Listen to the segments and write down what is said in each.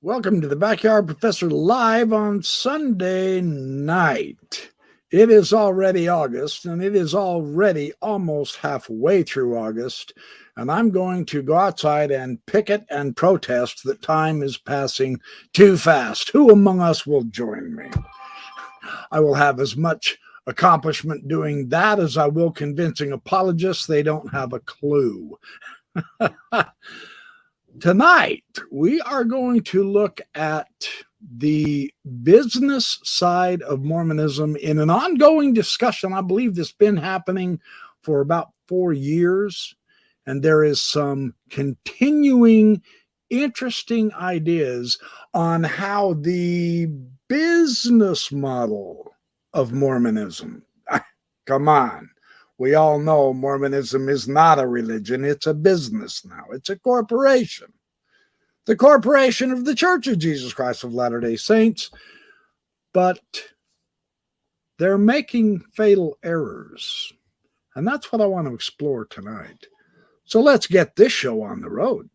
Welcome to the Backyard Professor live on Sunday night. It is already August, and it is already almost halfway through August, and I'm going to go outside and picket and protest that time is passing too fast. Who among us will join me? I will have as much accomplishment doing that as I will convincing apologists they don't have a clue. Tonight, we are going to look at the business side of Mormonism in an ongoing discussion. I believe this has been happening for about 4 years, and there is some continuing interesting ideas on how the business model of Mormonism, come on. We all know Mormonism is not a religion. It's a business now. It's a corporation. The corporation of the Church of Jesus Christ of Latter-day Saints. But they're making fatal errors. And that's what I want to explore tonight. So let's get this show on the road.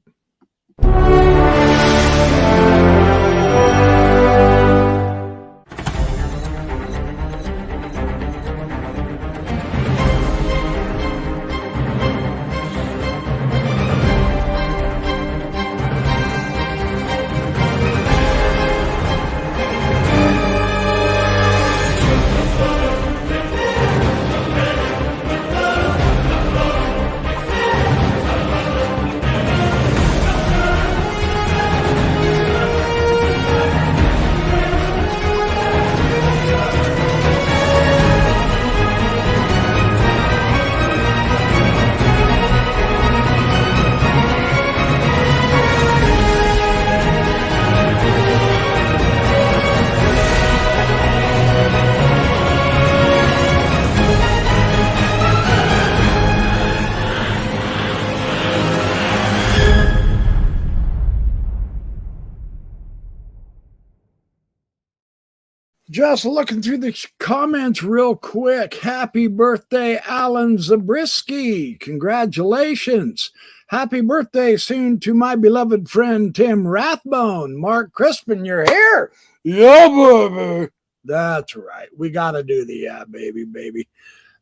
Just looking through the comments real quick. Happy birthday, Alan Zabriskie. Congratulations. Happy birthday soon to my beloved friend Tim Rathbone. Mark Crispin, you're here. Yeah, baby. That's right. We got to do the yeah, baby.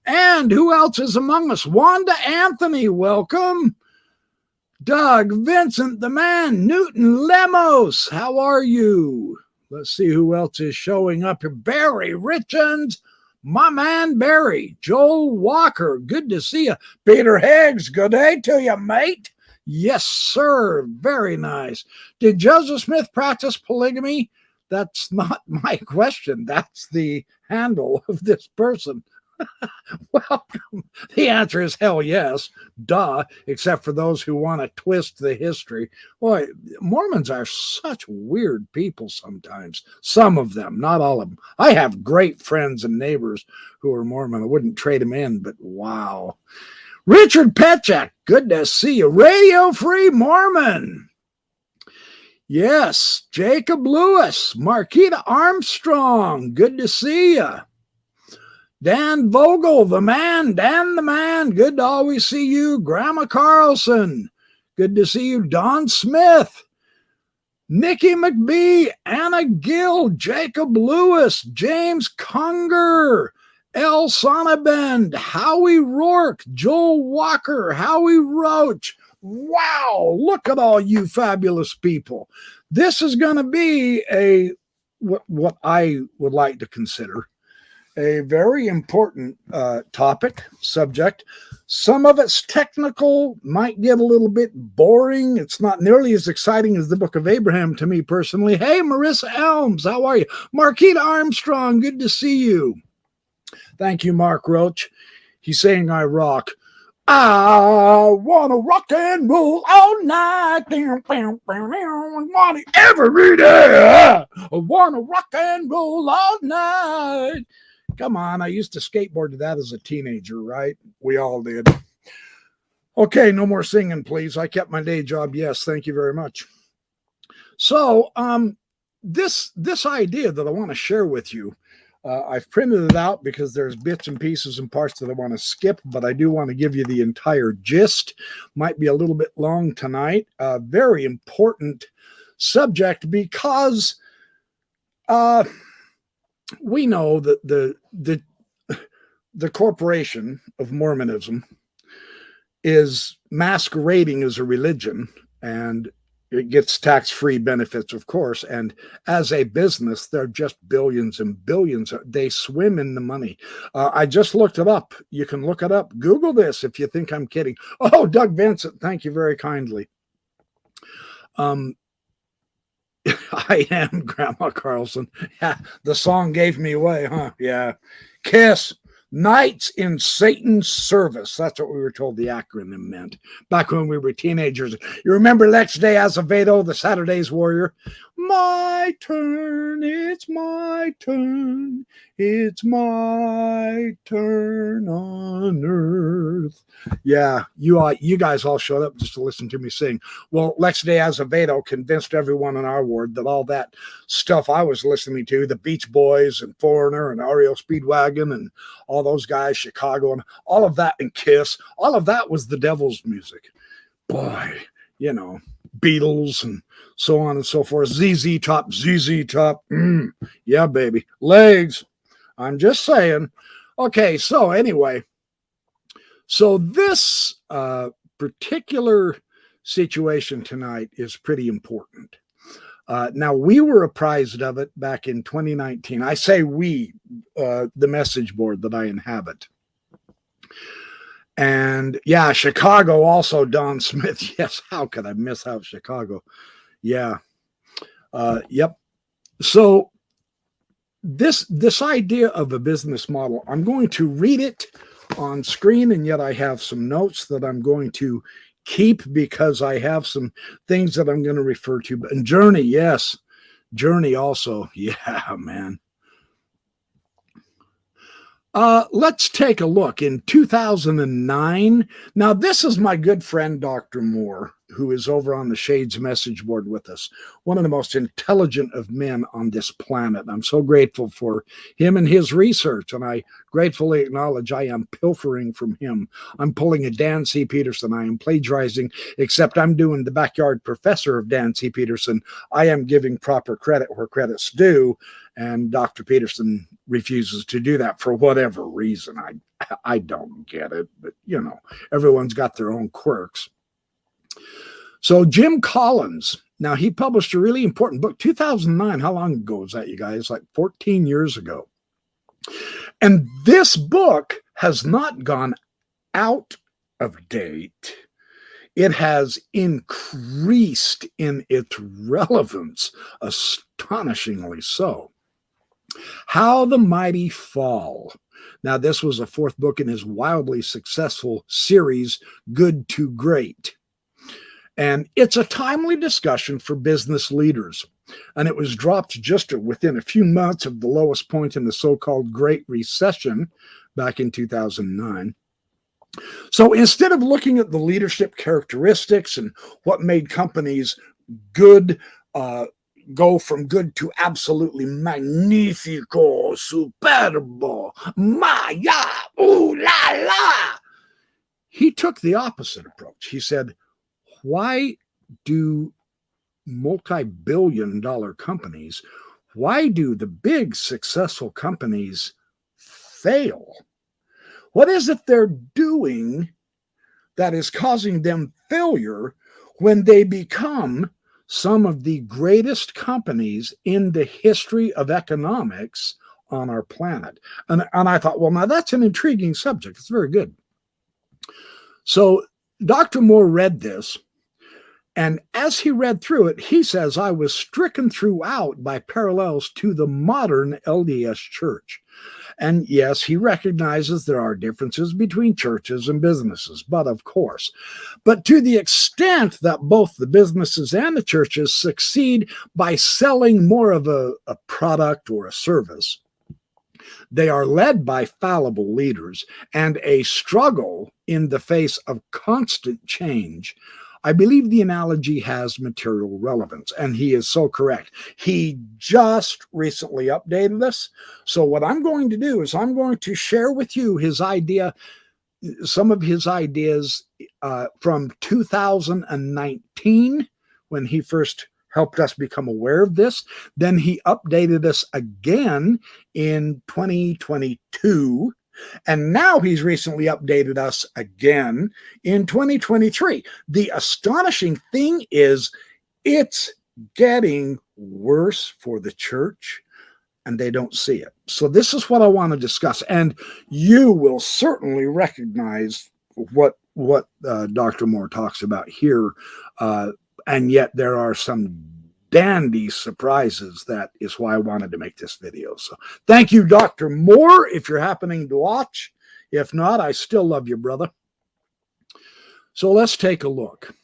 And who else is among us? Wanda Anthony, welcome. Doug, Vincent, the man, Newton Lemos, how are you? Let's see who else is showing up here. Barry Richens, my man Barry. Joel Walker, good to see you. Peter Higgs, good day to you, mate. Yes, sir. Very nice. Did Joseph Smith practice polygamy? That's not my question. That's the handle of this person. Welcome. The answer is hell yes. Duh, except for those who want to twist the history. Boy, Mormons are such weird people sometimes. Some of them, not all of them. I have great friends and neighbors who are Mormon. I wouldn't trade them in, but wow. Richard Petchak, good to see you. Radio Free Mormon. Yes, Jacob Lewis, Marquita Armstrong, good to see you. Dan Vogel, the man, Dan the man, good to always see you. Grandma Carlson, good to see you. Don Smith, Nikki McBee, Anna Gill, Jacob Lewis, James Conger, El Sonnabend, Howie Rourke, Joel Walker, Howie Roach. Wow, look at all you fabulous people. This is going to be what I would like to consider a very important topic, subject. Some of it's technical, might get a little bit boring. It's not nearly as exciting as the Book of Abraham to me personally. Hey, Marissa Elms, how are you? Marquita Armstrong, good to see you. Thank you, Mark Roach. He's saying I rock. I want to rock and roll all night. Want it every day. I want to rock and roll all night. Come on, I used to skateboard to that as a teenager, right? We all did. Okay, no more singing, please. I kept my day job. Yes, thank you very much. So, this idea that I want to share with you, I've printed it out because there's bits and pieces and parts that I want to skip, but I do want to give you the entire gist. Might be a little bit long tonight. Very important subject because we know that the corporation of Mormonism is masquerading as a religion, and it gets tax-free benefits, of course. And as a business, they're just billions and billions. They swim in the money. I just looked it up. You can look it up. Google this if you think I'm kidding. Oh, Doug Vincent, thank you very kindly. I am Grandma Carlson. Yeah, the song gave me away, huh? Yeah. KISS. Knights in Satan's Service. That's what we were told the acronym meant back when we were teenagers. You remember Lex de Azevedo, the Saturday's Warrior? My turn, it's my turn, it's my turn on earth. Yeah, you guys all showed up just to listen to me sing. Well, Lex de Azevedo convinced everyone in our ward that all that stuff I was listening to, the Beach Boys and Foreigner and REO Speedwagon and all those guys, Chicago, and all of that, and KISS, all of that was the devil's music. Boy, you know, Beatles and so on and so forth. ZZ Top. Yeah, baby. Legs. I'm just saying. Okay, so anyway, so this particular situation tonight is pretty important. Now, we were apprised of it back in 2019. I say we, the message board that I inhabit. And yeah, Chicago also, Don Smith. Yes, how could I miss out Chicago? Yeah. Yep. So this idea of a business model, I'm going to read it on screen, and yet I have some notes that I'm going to keep because I have some things that I'm going to refer to. And Journey, yes. Journey also. Yeah, man. Let's take a look. In 2009, now this is my good friend, Dr. Moore, who is over on the Shades message board with us, one of the most intelligent of men on this planet. I'm so grateful for him and his research, and I gratefully acknowledge I am pilfering from him. I'm pulling a Dan C. Peterson. I am plagiarizing, except I'm doing the backyard professor of Dan C. Peterson. I am giving proper credit where credit's due, and Dr. Peterson refuses to do that for whatever reason. I don't get it, but you know, everyone's got their own quirks. So Jim Collins, now he published a really important book, 2009. How long ago was that, you guys? Like 14 years ago. And this book has not gone out of date. It has increased in its relevance, astonishingly so. How the Mighty Fall. Now, this was a fourth book in his wildly successful series, Good to Great. And it's a timely discussion for business leaders. And it was dropped just within a few months of the lowest point in the so-called Great Recession back in 2009. So instead of looking at the leadership characteristics and what made companies good, go from good to absolutely magnifico, superbo, maya, ooh la la, he took the opposite approach. He said, why do multi-billion-dollar companies, why do the big successful companies fail? What is it they're doing that is causing them failure when they become some of the greatest companies in the history of economics on our planet? And I thought, well, now that's an intriguing subject. It's very good. So Dr. Moore read this, and as he read through it, he says, I was stricken throughout by parallels to the modern LDS church. And yes, he recognizes there are differences between churches and businesses, but of course. But to the extent that both the businesses and the churches succeed by selling more of a product or a service, they are led by fallible leaders and a struggle in the face of constant change. I believe the analogy has material relevance, and he is so correct. He just recently updated us. So what I'm going to do is I'm going to share with you his idea, some of his ideas from 2019, when he first helped us become aware of this. Then he updated us again in 2022. And now he's recently updated us again in 2023. The astonishing thing is it's getting worse for the church, and they don't see it. So this is what I want to discuss. And you will certainly recognize what Dr. Moore talks about here. And yet there are some dandy surprises. That is why I wanted to make this video. So thank you, Dr. Moore, if you're happening to watch. If not, I still love you, brother. So let's take a look.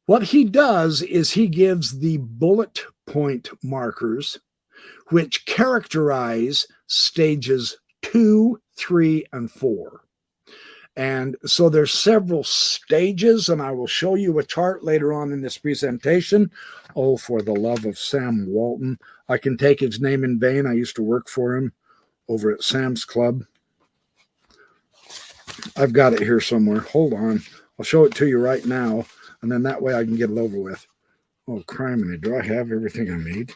What he does is he gives the bullet point markers which characterize stages 2, 3, and 4. And so there's several stages, and I will show you a chart later on in this presentation. Oh, for the love of Sam Walton. I can take his name in vain. I used to work for him over at Sam's Club. I've got it here somewhere. Hold on. I'll show it to you right now, and then that way I can get it over with. Oh, criminy. Do I have everything I need?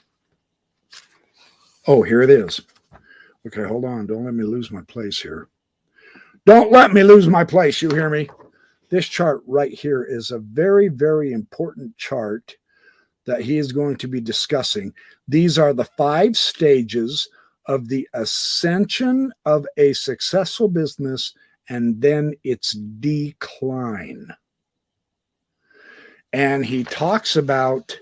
Oh, here it is. Okay, hold on. Don't let me lose my place here. Don't let me lose my place. You hear me? This chart right here is a very, very important chart that he is going to be discussing. These are the 5 stages of the ascension of a successful business and then its decline. And he talks about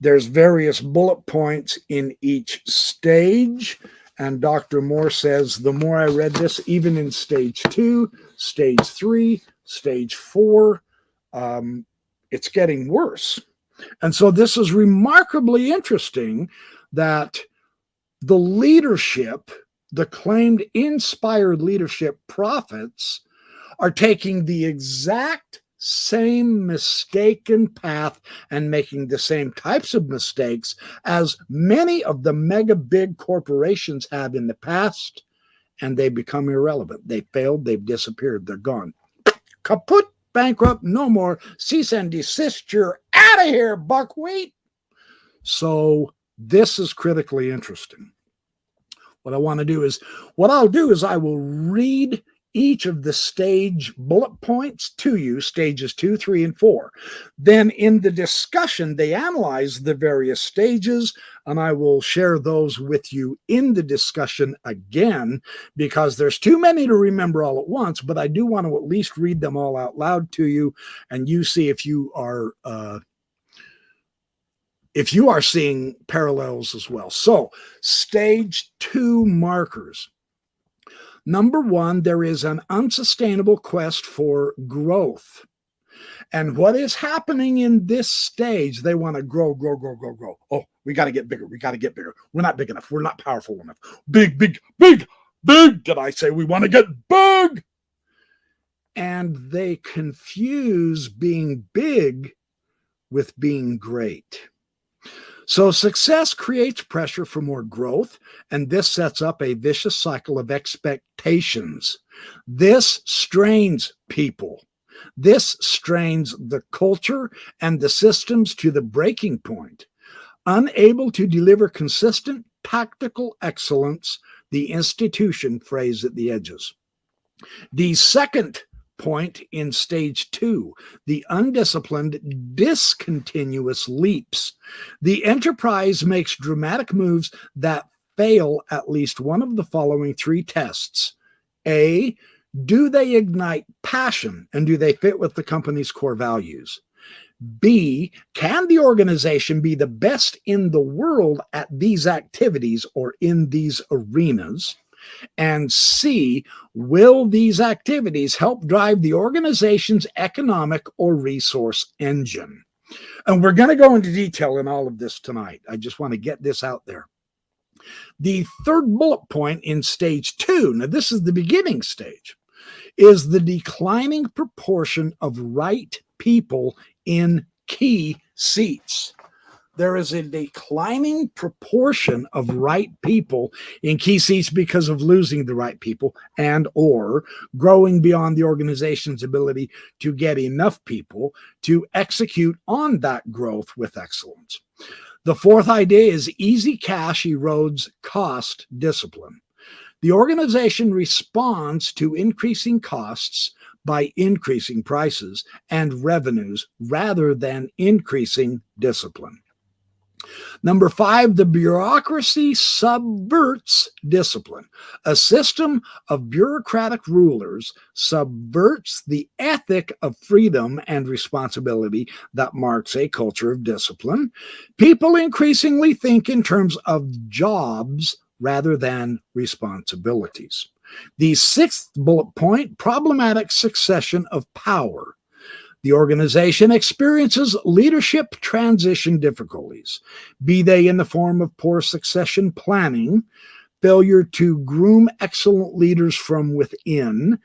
there's various bullet points in each stage. And Dr. Moore says, the more I read this, even in stage 2, stage 3, stage 4, it's getting worse. And so this is remarkably interesting that the leadership, the claimed inspired leadership prophets, are taking the exact same mistaken path and making the same types of mistakes as many of the mega big corporations have in the past, and they become irrelevant. They failed, they've disappeared, they're gone. Kaput, bankrupt, no more, cease and desist, you're out of here, buckwheat. So this is critically interesting. What I'll do is I will read each of the stage bullet points to you, stages 2, 3, and 4. Then in the discussion, they analyze the various stages, and I will share those with you in the discussion again, because there's too many to remember all at once, but I do want to at least read them all out loud to you, and you see if you are seeing parallels as well. So, stage 2 markers. Number 1, there is an unsustainable quest for growth. And what is happening in this stage, they want to grow. Oh, we got to get bigger. We're not big enough. We're not powerful enough. Big. Did I say we want to get big? And they confuse being big with being great. So success creates pressure for more growth, and this sets up a vicious cycle of expectations. This strains people. This strains the culture and the systems to the breaking point. Unable to deliver consistent tactical excellence, the institution frays at the edges. The second point in stage 2, the undisciplined, discontinuous leaps. The enterprise makes dramatic moves that fail at least one of the following 3 tests. A, do they ignite passion, and do they fit with the company's core values? B, can the organization be the best in the world at these activities or in these arenas? And C, will these activities help drive the organization's economic or resource engine? And we're going to go into detail in all of this tonight. I just want to get this out there. The third bullet point in stage 2, now this is the beginning stage, is the declining proportion of right people in key seats. there is a declining proportion of right people in key seats because of losing the right people and or growing beyond the organization's ability to get enough people to execute on that growth with excellence. The fourth idea is easy cash erodes cost discipline. The organization responds to increasing costs by increasing prices and revenues rather than increasing discipline. Number 5, the bureaucracy subverts discipline. A system of bureaucratic rulers subverts the ethic of freedom and responsibility that marks a culture of discipline. People increasingly think in terms of jobs rather than responsibilities. The 6th bullet point, problematic succession of power. The organization experiences leadership transition difficulties, be they in the form of poor succession planning, failure to groom excellent leaders from within,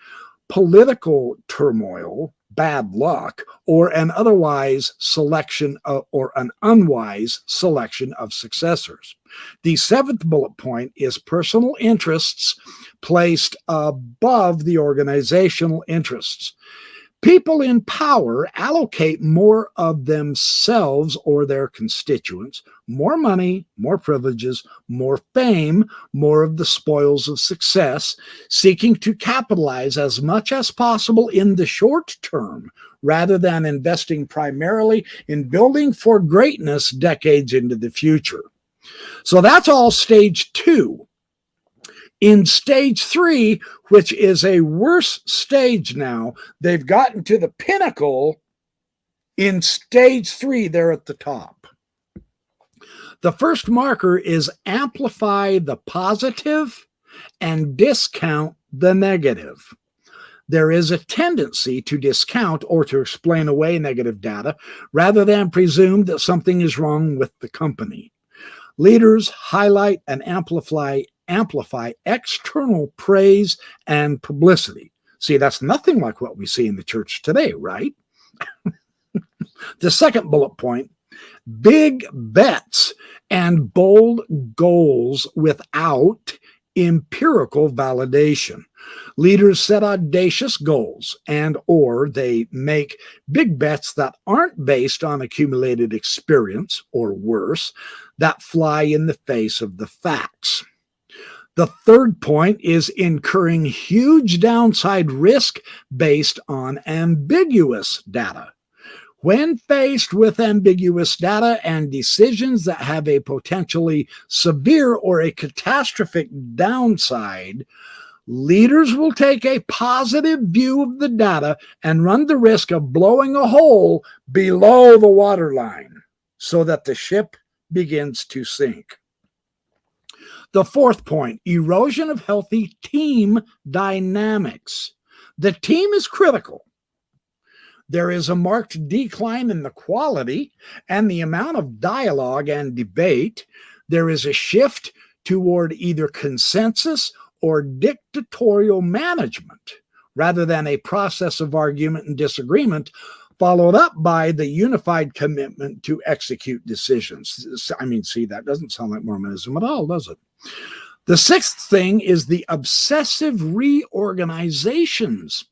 political turmoil, bad luck, or an unwise selection of successors. The 7th bullet point is personal interests placed above the organizational interests. People in power allocate more of themselves or their constituents, more money, more privileges, more fame, more of the spoils of success, seeking to capitalize as much as possible in the short term, rather than investing primarily in building for greatness decades into the future. So that's all stage 2. In stage 3, which is a worse stage now, they've gotten to the pinnacle. In stage 3, they're at the top. The first marker is amplify the positive and discount the negative. There is a tendency to discount or to explain away negative data rather than presume that something is wrong with the company. Leaders highlight and amplify external praise and publicity. See, that's nothing like what we see in the church today, right? The second bullet point, big bets and bold goals without empirical validation. Leaders set audacious goals and or they make big bets that aren't based on accumulated experience, or worse, that fly in the face of the facts. The third point is incurring huge downside risk based on ambiguous data. When faced with ambiguous data and decisions that have a potentially severe or a catastrophic downside, leaders will take a positive view of the data and run the risk of blowing a hole below the waterline so that the ship begins to sink. The fourth point, erosion of healthy team dynamics. The team is critical. There is a marked decline in the quality and the amount of dialogue and debate. There is a shift toward either consensus or dictatorial management rather than a process of argument and disagreement followed up by the unified commitment to execute decisions. I mean, see, that doesn't sound like Mormonism at all, does it? The 6th thing is the obsessive reorganizations.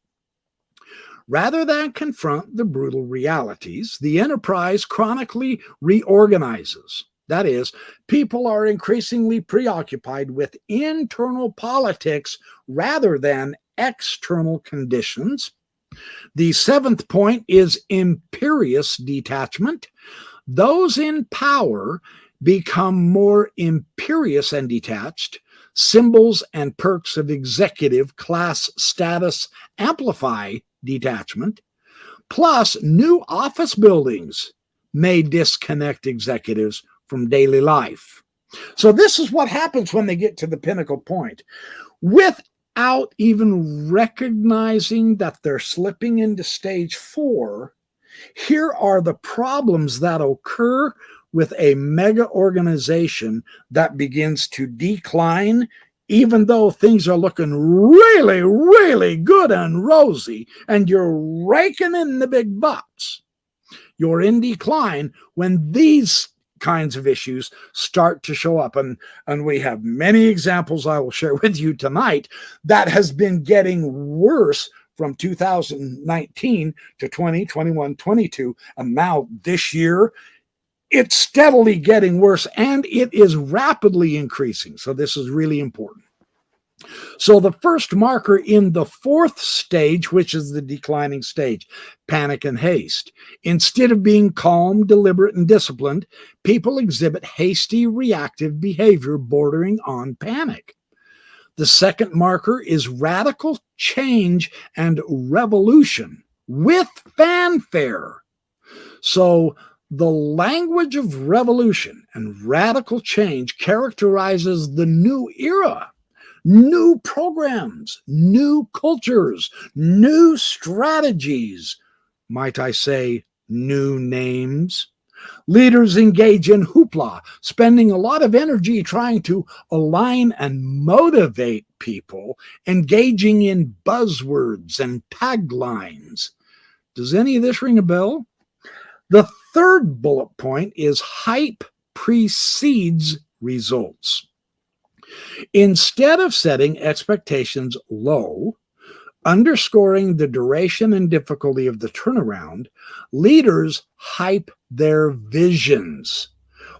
Rather than confront the brutal realities, the enterprise chronically reorganizes. That is, people are increasingly preoccupied with internal politics rather than external conditions. The 7th point is imperious detachment. Those in power become more imperious and detached. Symbols and perks of executive class status amplify detachment. Plus, new office buildings may disconnect executives from daily life. So this is what happens when they get to the pinnacle point. Without even recognizing that they're slipping into stage 4, here are the problems that occur with a mega organization that begins to decline, even though things are looking really, really good and rosy, and you're raking in the big bucks. You're in decline when these kinds of issues start to show up. And we have many examples I will share with you tonight that has been getting worse from 2019 to 20, 21, 22. And now this year, it's steadily getting worse and it is rapidly increasing. So this is really important. So the first marker in the fourth stage, which is the declining stage, panic and haste. Instead of being calm, deliberate, and disciplined, people exhibit hasty, reactive behavior bordering on panic. The second marker is radical change and revolution with fanfare. So the language of revolution and radical change characterizes the new era. New programs, new cultures, new strategies, might I say, new names. Leaders engage in hoopla, spending a lot of energy trying to align and motivate people, engaging in buzzwords and taglines. Does any of this ring a bell? The third bullet point is hype precedes results. Instead of setting expectations low, underscoring the duration and difficulty of the turnaround, leaders hype their visions.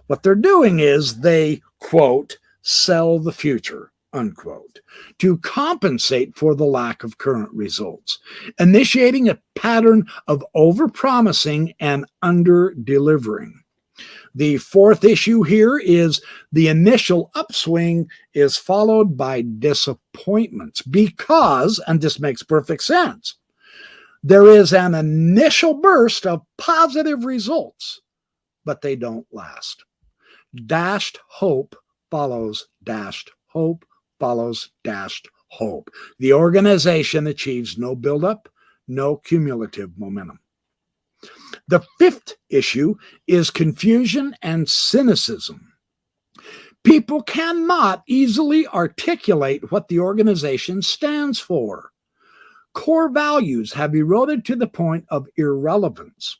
What they're doing is they, quote, sell the future, unquote, to compensate for the lack of current results, initiating a pattern of overpromising and under-delivering. The fourth issue here is the initial upswing is followed by disappointments because, and this makes perfect sense, there is an initial burst of positive results, but they don't last. Dashed hope follows dashed hope follows dashed hope. The organization achieves no buildup, no cumulative momentum. The fifth issue is confusion and cynicism. People cannot easily articulate what the organization stands for. Core values have eroded to the point of irrelevance.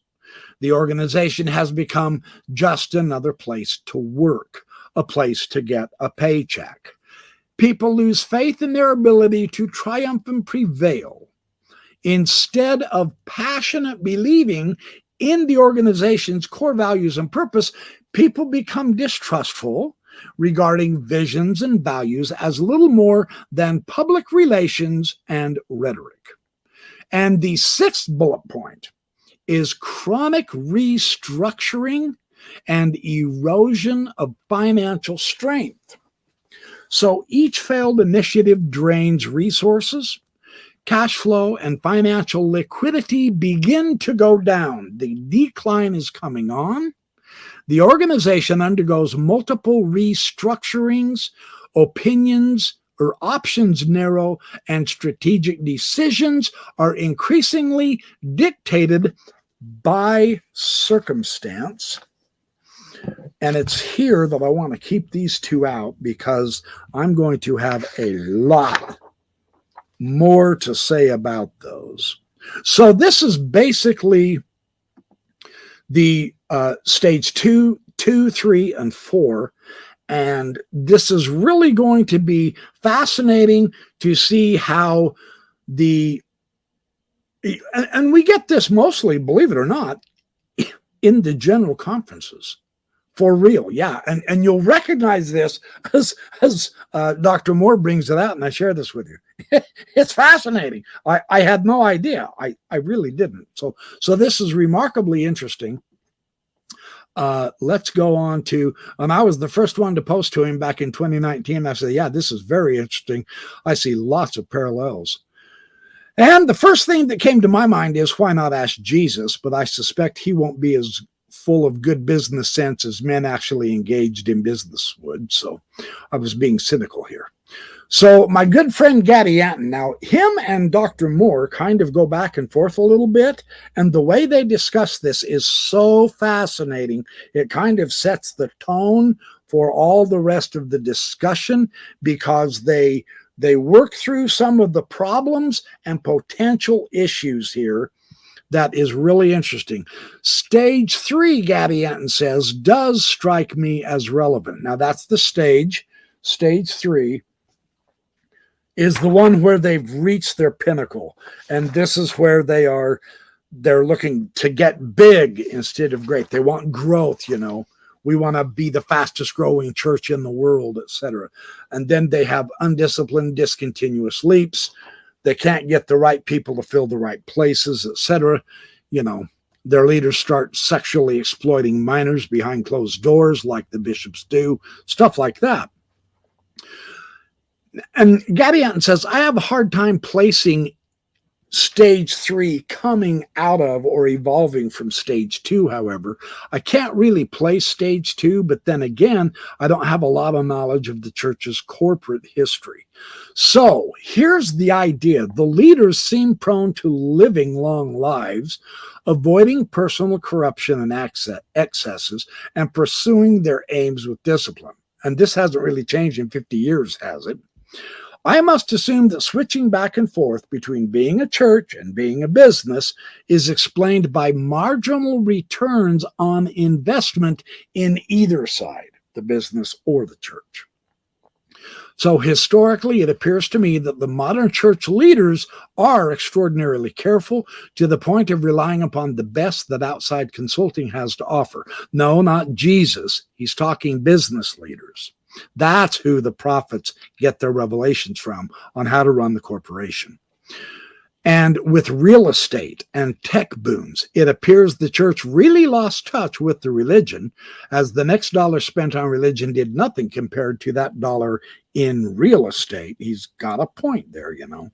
The organization has become just another place to work, a place to get a paycheck. People lose faith in their ability to triumph and prevail. Instead of passionate believing in the organization's core values and purpose, people become distrustful regarding visions and values as little more than public relations and rhetoric. And the sixth bullet point is chronic restructuring and erosion of financial strength. So each failed initiative drains resources. Cash flow and financial liquidity begin to go down. The decline is coming on. The organization undergoes multiple restructurings, opinions or options narrow, and strategic decisions are increasingly dictated by circumstance. And it's here that I want to keep these two out because I'm going to have a lot more to say about those. So this is basically the stage 2, 3, and 4. And this is really going to be fascinating to see how and we get this mostly, believe it or not, in the general conferences. For real, yeah. And you'll recognize this as Dr. Moore brings it out, and I share this with you. It's fascinating. I had no idea. I really didn't. So this is remarkably interesting. Let's go on to, and I was the first one to post to him back in 2019. I said, yeah, this is very interesting. I see lots of parallels. And the first thing that came to my mind is, why not ask Jesus? But I suspect he won't be as full of good business sense as men actually engaged in business would. So I was being cynical here. So my good friend Gaddy Anton, now him and Dr. Moore kind of go back and forth a little bit. And the way they discuss this is so fascinating. It kind of sets the tone for all the rest of the discussion because they work through some of the problems and potential issues here that is really interesting. Stage 3, Gadianton says, does strike me as relevant. Now, that's the stage. Stage 3 is the one where they've reached their pinnacle. And this is where they're looking to get big instead of great. They want growth, you know. We want to be the fastest growing church in the world, etc. And then they have undisciplined, discontinuous leaps. They can't get the right people to fill the right places, etc. You know, their leaders start sexually exploiting minors behind closed doors like the bishops do, stuff like that. And Gadianton says, I have a hard time placing stage 3 coming out of or evolving from stage 2, however. I can't really place stage 2, but then again, I don't have a lot of knowledge of the church's corporate history. So here's the idea. The leaders seem prone to living long lives, avoiding personal corruption and excesses, and pursuing their aims with discipline. And this hasn't really changed in 50 years, has it? I must assume that switching back and forth between being a church and being a business is explained by marginal returns on investment in either side, the business or the church. So historically, it appears to me that the modern church leaders are extraordinarily careful to the point of relying upon the best that outside consulting has to offer. No, not Jesus. He's talking business leaders. That's who the prophets get their revelations from on how to run the corporation. And with real estate and tech booms, it appears the church really lost touch with the religion, as the next dollar spent on religion did nothing compared to that dollar in real estate. He's got a point there, you know.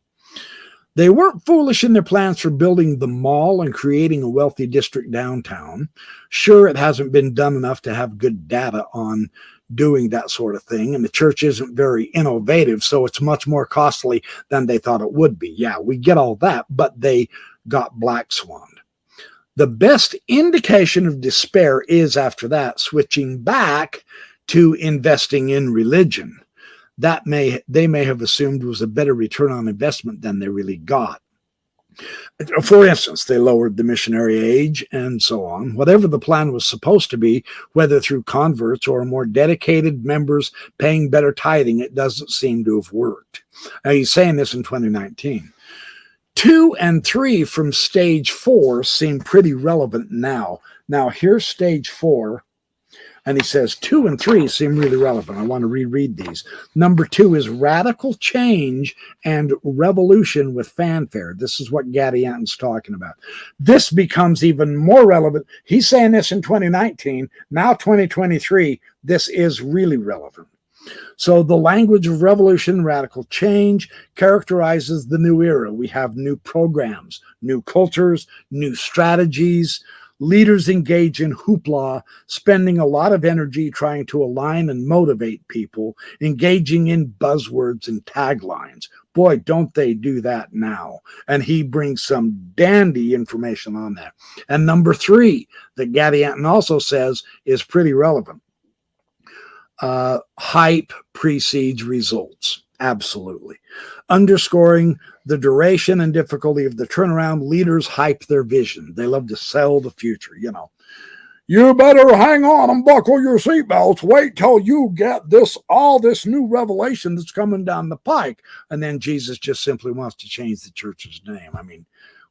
They weren't foolish in their plans for building the mall and creating a wealthy district downtown. Sure, it hasn't been done enough to have good data on doing that sort of thing, and the church isn't very innovative, so it's much more costly than they thought it would be. Yeah, we get all that, but they got black swaned. The best indication of despair is, after that, switching back to investing in religion. That they may have assumed was a better return on investment than they really got. For instance, they lowered the missionary age and so on. Whatever the plan was supposed to be, whether through converts or more dedicated members paying better tithing, it doesn't seem to have worked. Now, he's saying this in 2019. 2 and 3 from stage 4 seem pretty relevant now. Now, here's stage 4. And he says 2 and 3 seem really relevant. I want to reread these. Number 2 is radical change and revolution with fanfare. This is what Gadianton's talking about. This becomes even more relevant. He's saying this in 2019. Now 2023, this is really relevant. So the language of revolution, radical change characterizes the new era. We have new programs, new cultures, new strategies. Leaders engage in hoopla, spending a lot of energy trying to align and motivate people, engaging in buzzwords and taglines. Boy, don't they do that now. And he brings some dandy information on that. And number 3, that Gadianton also says is pretty relevant. Hype precedes results. Absolutely. Underscoring the duration and difficulty of the turnaround, leaders hype their vision. They love to sell the future, you know. You better hang on and buckle your seatbelts. Wait till you get all this new revelation that's coming down the pike. And then Jesus just simply wants to change the church's name. I mean,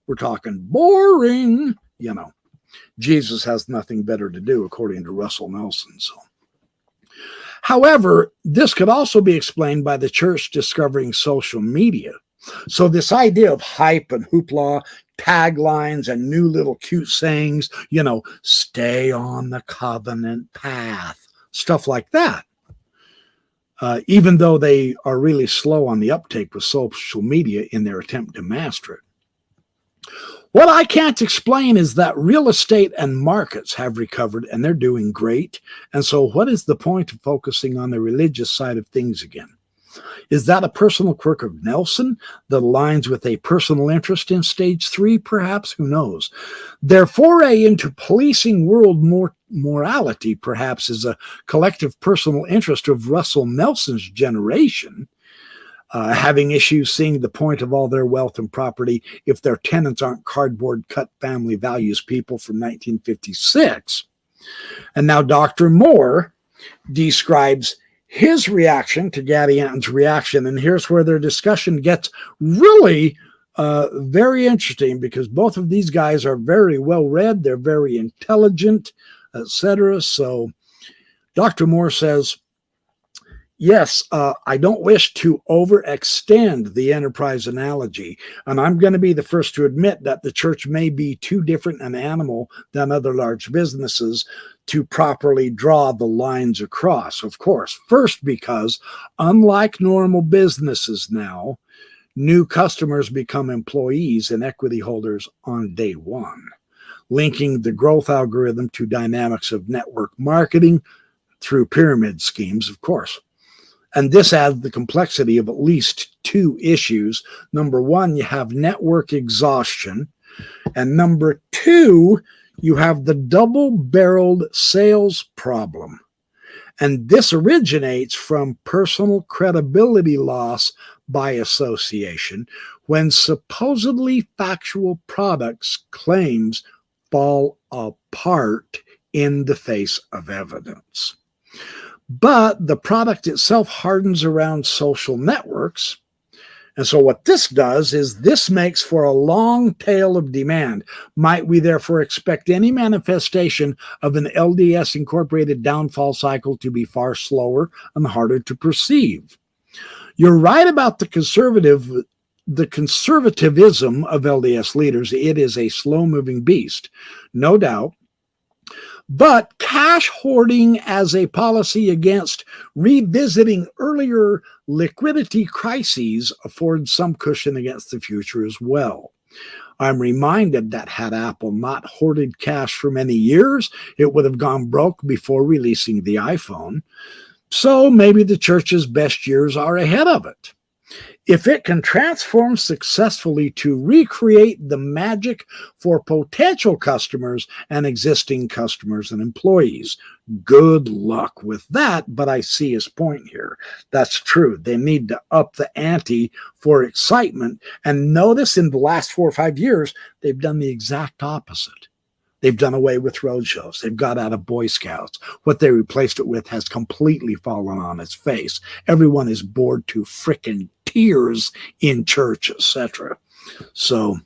we're talking boring, you know. Jesus has nothing better to do, according to Russell Nelson. So, however, this could also be explained by the church discovering social media. So this idea of hype and hoopla, taglines and new little cute sayings, you know, stay on the covenant path, stuff like that. Even though they are really slow on the uptake with social media in their attempt to master it. What I can't explain is that real estate and markets have recovered and they're doing great. And so what is the point of focusing on the religious side of things again? Is that a personal quirk of Nelson that aligns with a personal interest in stage 3, perhaps? Who knows? Their foray into policing world morality, perhaps, is a collective personal interest of Russell Nelson's generation. having issues seeing the point of all their wealth and property if their tenants aren't cardboard cut family values people from 1956. And now Dr. Moore describes his reaction to Gadianton's reaction. And here's where their discussion gets really very interesting, because both of these guys are very well read. They're very intelligent, etc. So Dr. Moore says, yes, I don't wish to overextend the enterprise analogy, and I'm going to be the first to admit that the church may be too different an animal than other large businesses to properly draw the lines across, of course. First, because unlike normal businesses now, new customers become employees and equity holders on day one, linking the growth algorithm to dynamics of network marketing through pyramid schemes, of course. And this adds the complexity of at least two issues. Number one, you have network exhaustion. And number two, you have the double-barreled sales problem. And this originates from personal credibility loss by association when supposedly factual products claims fall apart in the face of evidence. But the product itself hardens around social networks. And so what this does is this makes for a long tail of demand. Might we therefore expect any manifestation of an LDS incorporated downfall cycle to be far slower and harder to perceive? You're right about the conservatism of LDS leaders. It is a slow-moving beast, no doubt. But cash hoarding as a policy against revisiting earlier liquidity crises affords some cushion against the future as well. I'm reminded that had Apple not hoarded cash for many years, it would have gone broke before releasing the iPhone. So maybe the church's best years are ahead of it. If it can transform successfully to recreate the magic for potential customers and existing customers and employees, good luck with that, but I see his point here. That's true. They need to up the ante for excitement. And notice in the last 4 or 5 years, they've done the exact opposite. They've done away with roadshows. They've got out of Boy Scouts. What they replaced it with has completely fallen on its face. Everyone is bored to frickin' tears in church, etc. So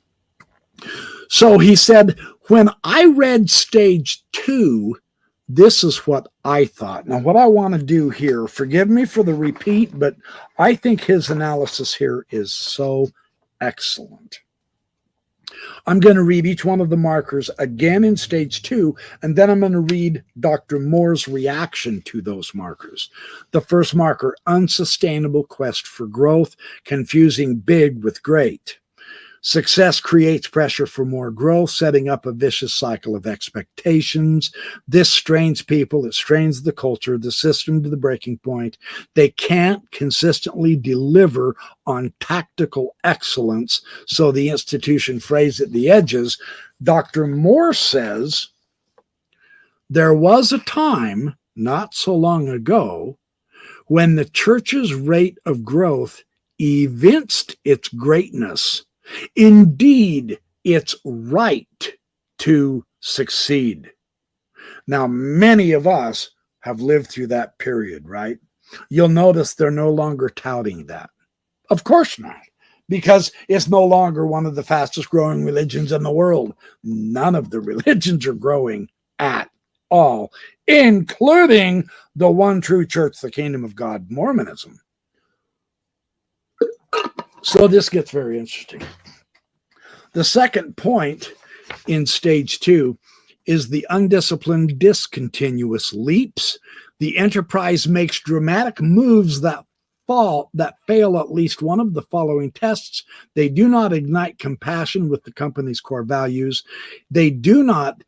he said, when I read stage 2, this is what I thought. Now, what I want to do here, forgive me for the repeat, but I think his analysis here is so excellent. I'm going to read each one of the markers again in stage 2, and then I'm going to read Dr. Moore's reaction to those markers. The first marker, unsustainable quest for growth, confusing big with great. Success creates pressure for more growth, setting up a vicious cycle of expectations. This strains people. It strains the culture, the system to the breaking point. They can't consistently deliver on tactical excellence, so the institution frays at the edges. Dr. Moore says, there was a time, not so long ago, when the church's rate of growth evinced its greatness. Indeed, it's right to succeed. Now, many of us have lived through that period, right? You'll notice they're no longer touting that. Of course not, because it's no longer one of the fastest growing religions in the world. None of the religions are growing at all, including the one true church, the Kingdom of God, Mormonism. So this gets very interesting. The second point in stage 2 is the undisciplined discontinuous leaps. The enterprise makes dramatic moves that fail at least one of the following tests. They do not ignite compassion with the company's core values. They do not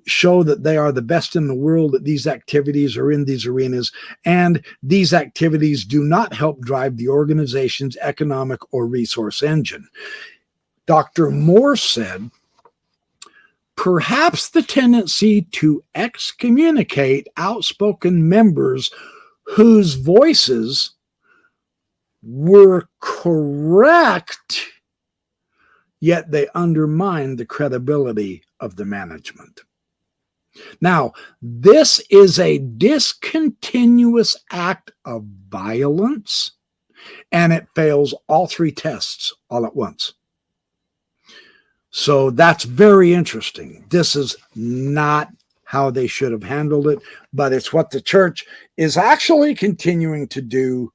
show that they are the best in the world at these activities or in these arenas, and these activities do not help drive the organization's economic or resource engine. Dr. Moore said, perhaps the tendency to excommunicate outspoken members whose voices were correct, yet they undermined the credibility of the management. Now, this is a discontinuous act of violence, and it fails all three tests all at once. So that's very interesting. This is not how they should have handled it, but it's what the church is actually continuing to do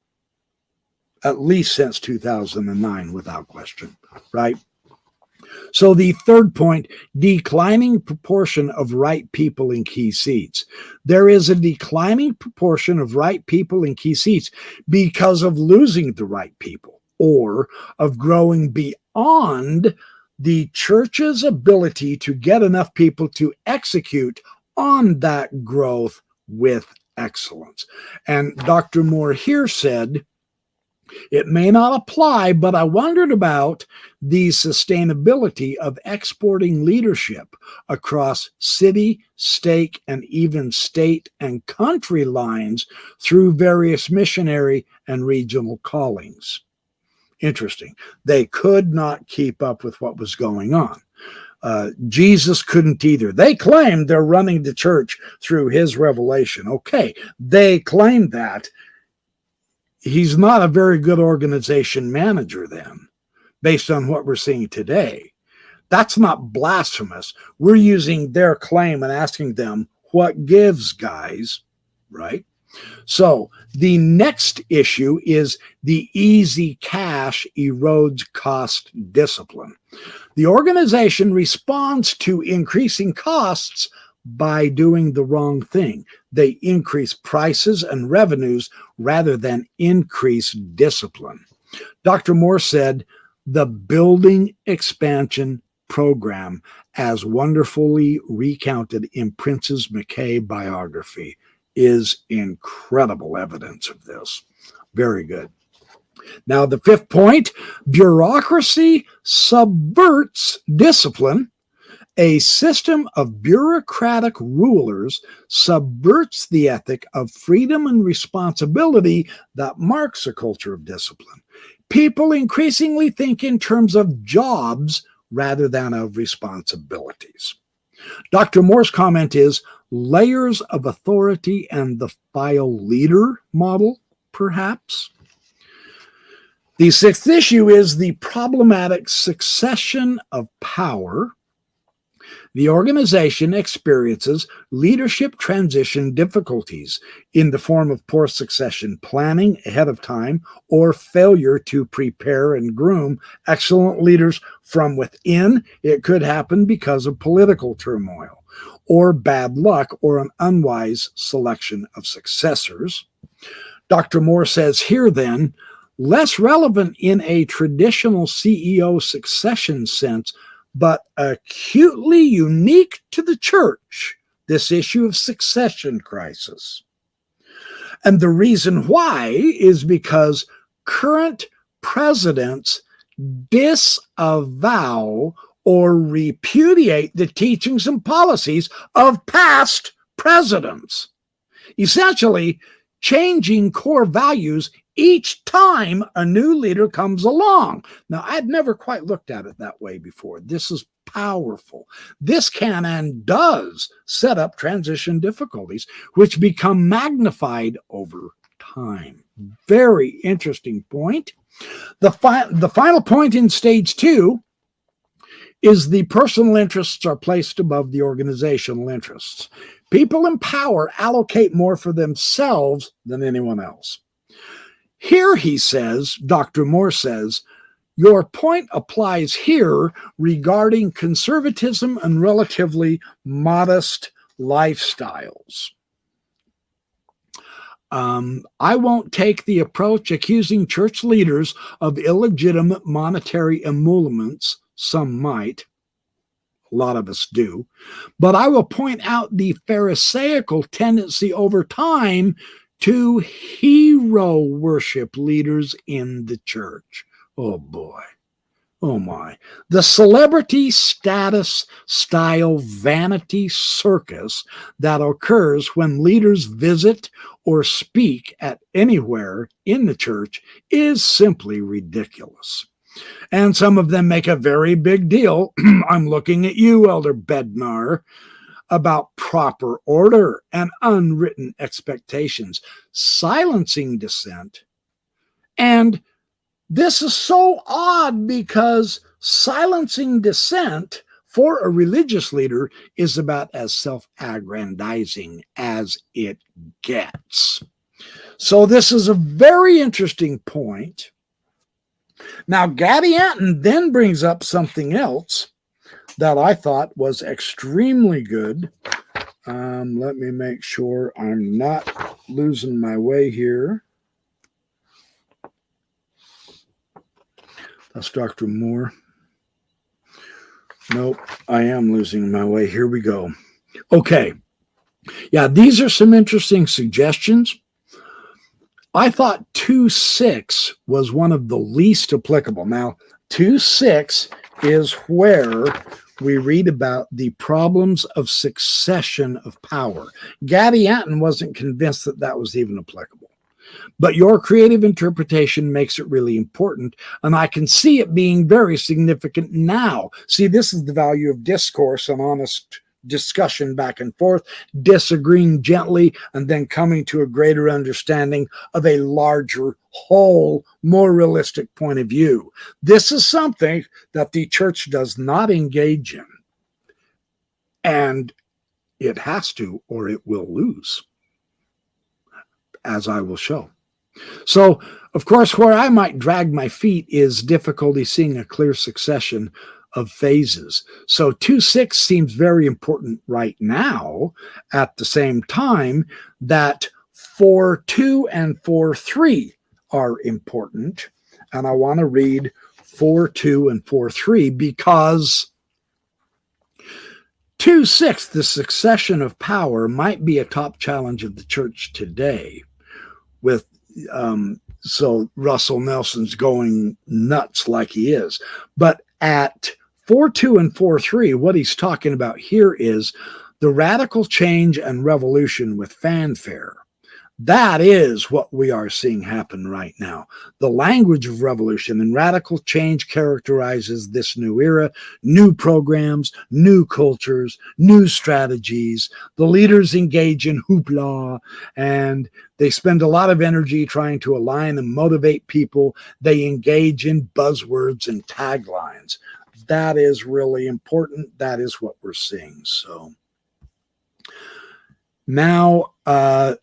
at least since 2009, without question, right? So the third point, declining proportion of right people in key seats. There is a declining proportion of right people in key seats because of losing the right people or of growing beyond the church's ability to get enough people to execute on that growth with excellence. And Dr. Moore here said, it may not apply, but I wondered about the sustainability of exporting leadership across city, state, and even state and country lines through various missionary and regional callings. Interesting. They could not keep up with what was going on. Jesus couldn't either. They claimed they're running the church through his revelation. Okay, they claimed that. He's not a very good organization manager then, based on what we're seeing today. That's not blasphemous. We're using their claim and asking them, what gives, guys, right? So the next issue is the easy cash erodes cost discipline. The organization responds to increasing costs by doing the wrong thing. They increase prices and revenues rather than increase discipline. Dr. Moore said, the building expansion program, as wonderfully recounted in Princess McKay biography, is incredible evidence of this. Very good. Now, the fifth point, bureaucracy subverts discipline. A system of bureaucratic rulers subverts the ethic of freedom and responsibility that marks a culture of discipline. People increasingly think in terms of jobs rather than of responsibilities. Dr. Moore's comment is layers of authority and the file leader model, perhaps. The sixth issue is the problematic succession of power. The organization experiences leadership transition difficulties in the form of poor succession planning ahead of time or failure to prepare and groom excellent leaders from within. It could happen because of political turmoil or bad luck or an unwise selection of successors. Dr. Moore says here then, less relevant in a traditional CEO succession sense, but acutely unique to the church, this issue of succession crisis. And the reason why is because current presidents disavow or repudiate the teachings and policies of past presidents, essentially changing core values each time a new leader comes along. Now, I'd never quite looked at it that way before. This is powerful. This can and does set up transition difficulties, which become magnified over time. Very interesting point. The final point in stage 2 is the personal interests are placed above the organizational interests. People in power allocate more for themselves than anyone else. Here, he says, Dr. Moore says, your point applies here regarding conservatism and relatively modest lifestyles. I won't take the approach accusing church leaders of illegitimate monetary emoluments. Some might. A lot of us do. But I will point out the Pharisaical tendency over time to hero worship leaders in the church. Oh boy, Oh my. The celebrity status style vanity circus that occurs when leaders visit or speak at anywhere in the church is simply ridiculous. And some of them make a very big deal. I'm looking at you, Elder Bednar, about proper order and unwritten expectations, silencing dissent. And this is so odd because silencing dissent for a religious leader is about as self-aggrandizing as it gets. So this is a very interesting point. Now, Gabby Anton then brings up something else that I thought was extremely good. Let me make sure I'm not losing my way here. That's Dr. Moore. Nope, I am losing my way. Here we go. Okay. Yeah, these are some interesting suggestions. I thought 2.6 was one of the least applicable. Now, 2.6 is where we read about the problems of succession of power. Gabby Anton wasn't convinced that that was even applicable. But your creative interpretation makes it really important, and I can see it being very significant now. See, this is the value of discourse and honest discussion back and forth, disagreeing gently, and then coming to a greater understanding of a larger whole, more realistic point of view. This is something that the church does not engage in, and it has to, or it will lose, as I will show. So, of course, where I might drag my feet is difficulty seeing a clear succession of phases. So 2.6 seems very important right now, at the same time that 4.2 and 4.3 are important. And I want to read 4.2 and 4.3 because 2.6, the succession of power, might be a top challenge of the church today with so Russell Nelson's going nuts like he is. But at 4.2 and 4.3, what he's talking about here is the radical change and revolution with fanfare. That is what we are seeing happen right now. The language of revolution and radical change characterizes this new era, new programs, new cultures, new strategies. The leaders engage in hoopla, and they spend a lot of energy trying to align and motivate people. They engage in buzzwords and taglines. That is really important. That is what we're seeing. So now,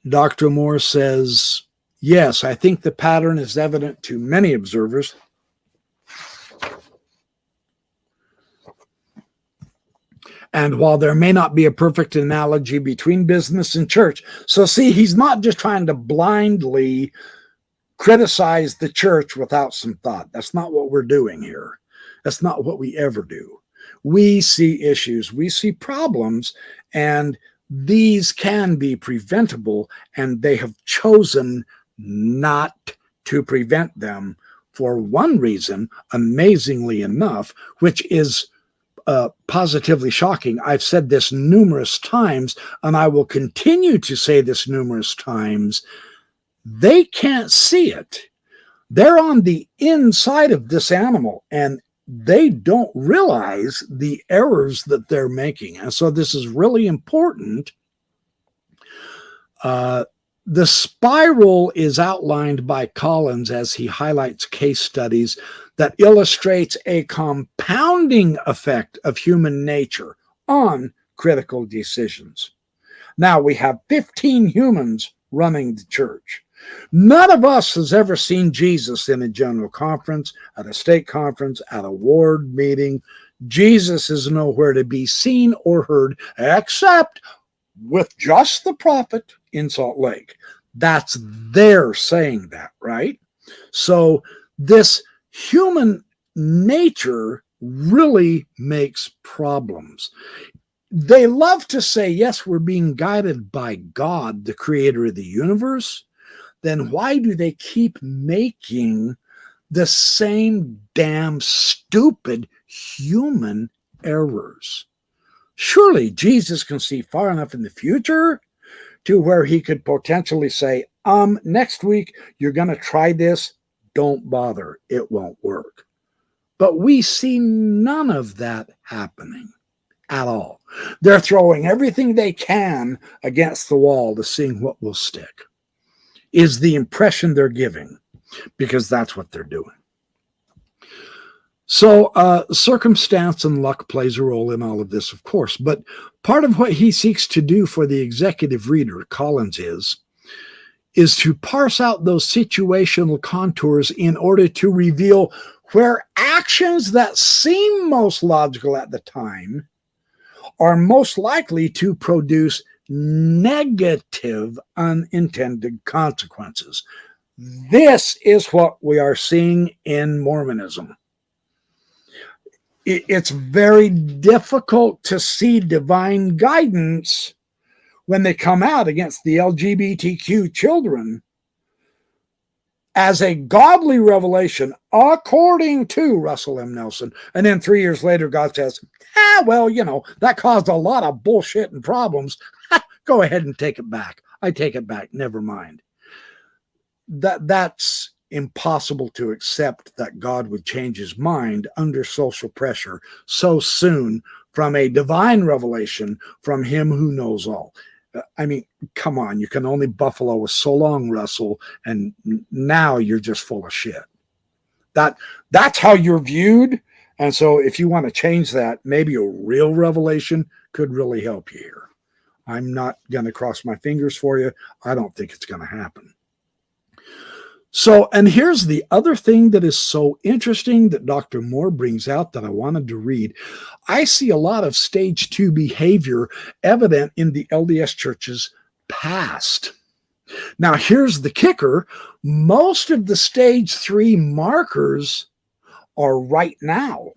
Dr. Moore says, yes, I think the pattern is evident to many observers. And while there may not be a perfect analogy between business and church, so see, he's not just trying to blindly criticize the church without some thought. That's not what we're doing here. That's not what we ever do. We see issues, we see problems, and these can be preventable, and they have chosen not to prevent them for one reason, amazingly enough, which is positively shocking. I've said this numerous times, and I will continue to say this numerous times. They can't see it. They're on the inside of this animal, and they don't realize the errors that they're making. And so this is really important. The spiral is outlined by Collins as he highlights case studies that illustrates a compounding effect of human nature on critical decisions. Now we have 15 humans running the church. None of us has ever seen Jesus in a general conference, at a stake conference, at a ward meeting. Jesus is nowhere to be seen or heard except with just the prophet in Salt Lake. That's their saying that, right? So this human nature really makes problems. They love to say, yes, we're being guided by God, the creator of the universe. Then why do they keep making The same damn stupid human errors. Surely Jesus can see far enough in the future to where he could potentially say, next week you're going to try this. Don't bother. It won't work. But we see none of that happening at all. They're throwing everything they can against the wall to see what will stick, is the impression they're giving, because that's what they're doing. So circumstance and luck plays a role in all of this, of course. But part of what he seeks to do for the executive reader, Collins, is to parse out those situational contours in order to reveal where actions that seem most logical at the time are most likely to produce negative unintended consequences. This is what we are seeing in Mormonism. It's very difficult to see divine guidance when they come out against the LGBTQ children as a godly revelation, according to Russell M. Nelson. And then 3 years later, God says, well, that caused a lot of bullshit and problems. Go ahead and take it back. I take it back. Never mind. That's impossible to accept, that God would change his mind under social pressure so soon from a divine revelation from him who knows all. I mean, come on, you can only buffalo with so long, Russell, and now you're just full of shit. That's how you're viewed. And so if you want to change that, maybe a real revelation could really help you here. I'm not going to cross my fingers for you. I don't think it's going to happen. So, and here's the other thing that is so interesting that Dr. Moore brings out that I wanted to read. I see a lot of stage 2 behavior evident in the LDS church's past. Now, here's the kicker. Most of the stage 3 markers are right now.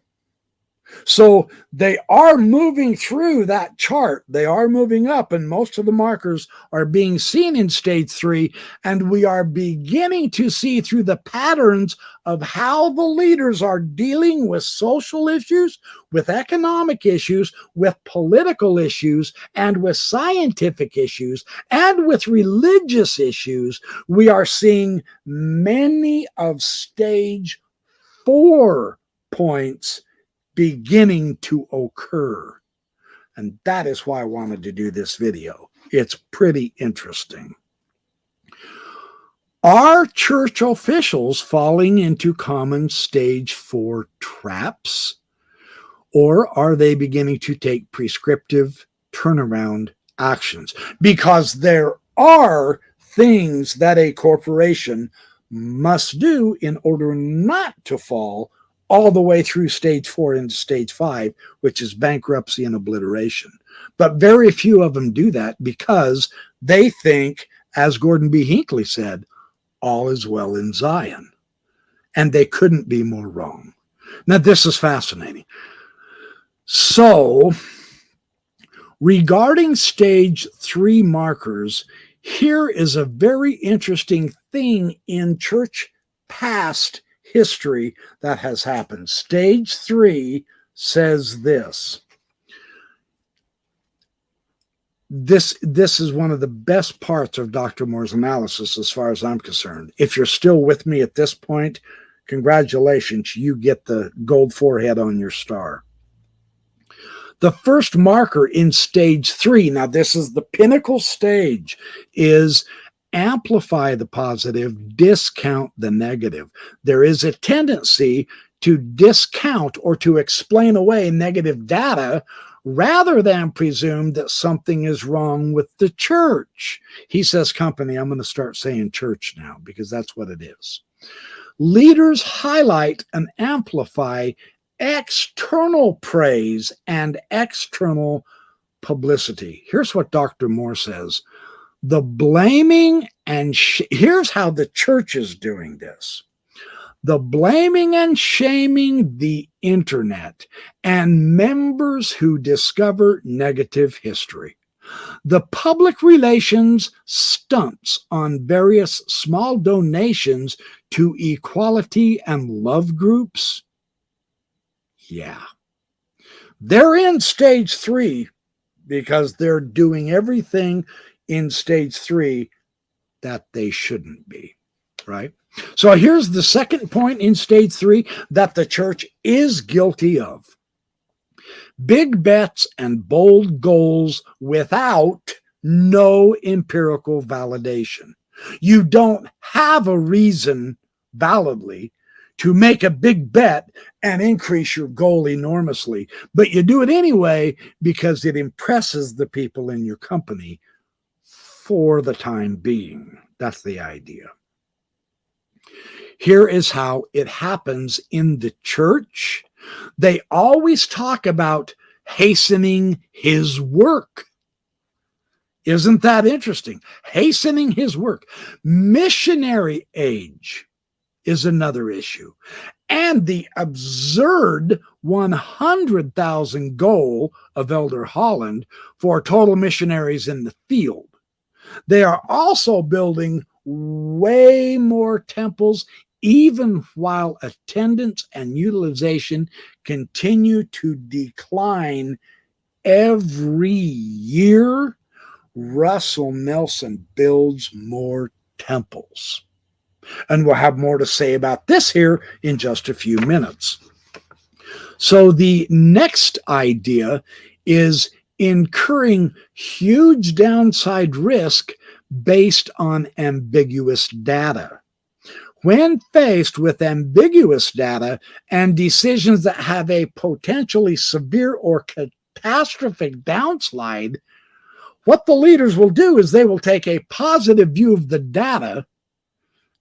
So they are moving through that chart. They are moving up, and most of the markers are being seen in stage 3. And we are beginning to see through the patterns of how the leaders are dealing with social issues, with economic issues, with political issues, and with scientific issues, and with religious issues. We are seeing many of stage 4 points beginning to occur. And that is why I wanted to do this video. It's pretty interesting. Are church officials falling into common stage 4 traps? Or are they beginning to take prescriptive turnaround actions? Because there are things that a corporation must do in order not to fall all the way through stage 4 into stage 5, which is bankruptcy and obliteration. But very few of them do that because they think, as Gordon B. Hinckley said, all is well in Zion. And they couldn't be more wrong. Now, this is fascinating. So, regarding stage 3 markers, here is a very interesting thing in church past history that has happened. Stage 3 says this. This is one of the best parts of Dr. Moore's analysis as far as I'm concerned. If you're still with me at this point, congratulations, you get the gold forehead on your star. The first marker in stage 3, now this is the pinnacle stage, is amplify the positive, discount the negative. There is a tendency to discount or to explain away negative data rather than presume that something is wrong with the church. He says company. I'm going to start saying church now because that's what it is. Leaders highlight and amplify external praise and external publicity. Here's what Dr. Moore says. The blaming and here's how the church is doing this. The blaming and shaming the internet and members who discover negative history. The public relations stunts on various small donations to equality and love groups, yeah, they're in stage 3 because they're doing everything in stage 3 that they shouldn't be, right? So here's the second point in stage 3 that the church is guilty of. Big bets and bold goals without no empirical validation. You don't have a reason validly to make a big bet and increase your goal enormously, but you do it anyway because it impresses the people in your company for the time being. That's the idea. Here is how it happens in the church. They always talk about hastening his work. Isn't that interesting? Hastening his work. Missionary age is another issue. And the absurd 100,000 goal of Elder Holland for total missionaries in the field. They are also building way more temples, even while attendance and utilization continue to decline every year. Russell Nelson builds more temples. And we'll have more to say about this here in just a few minutes. So the next idea is incurring huge downside risk based on ambiguous data. When faced with ambiguous data and decisions that have a potentially severe or catastrophic downslide, what the leaders will do is they will take a positive view of the data,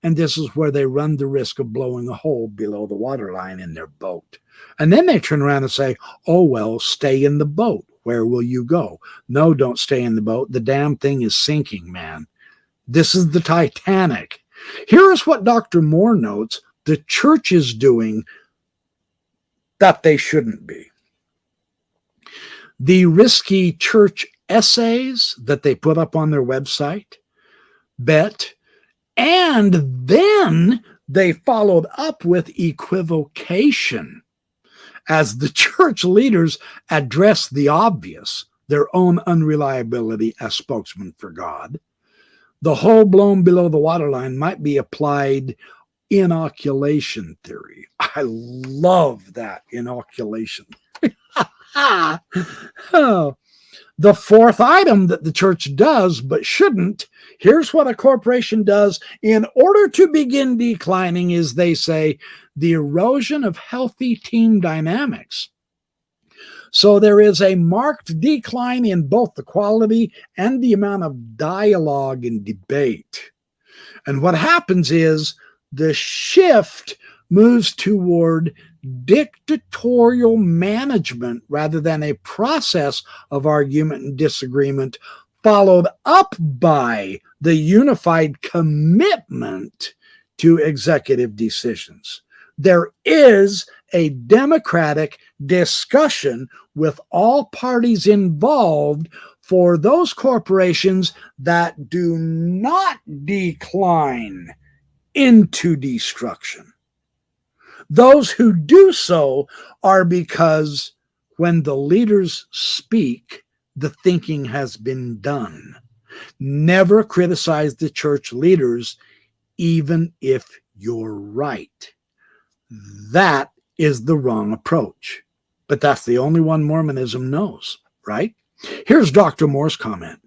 and this is where they run the risk of blowing a hole below the waterline in their boat. And then they turn around and say, oh, well, stay in the boat. Where will you go? No, don't stay in the boat. The damn thing is sinking, man. This is the Titanic. Here is what Dr. Moore notes the church is doing that they shouldn't be. The risky church essays that they put up on their website, bet, and then they followed up with equivocation as the church leaders address the obvious, their own unreliability as spokesman for God. The hole blown below the waterline might be applied inoculation theory. I love that inoculation. Oh. The fourth item that the church does but shouldn't, here's what a corporation does in order to begin declining is they say the erosion of healthy team dynamics. So there is a marked decline in both the quality and the amount of dialogue and debate. And what happens is the shift moves toward dictatorial management rather than a process of argument and disagreement, followed up by the unified commitment to executive decisions. There is a democratic discussion with all parties involved for those corporations that do not decline into destruction. Those who do so are because when the leaders speak, the thinking has been done. Never criticize the church leaders, even if you're right. That is the wrong approach. But that's the only one Mormonism knows, right? Here's Dr. Moore's comment.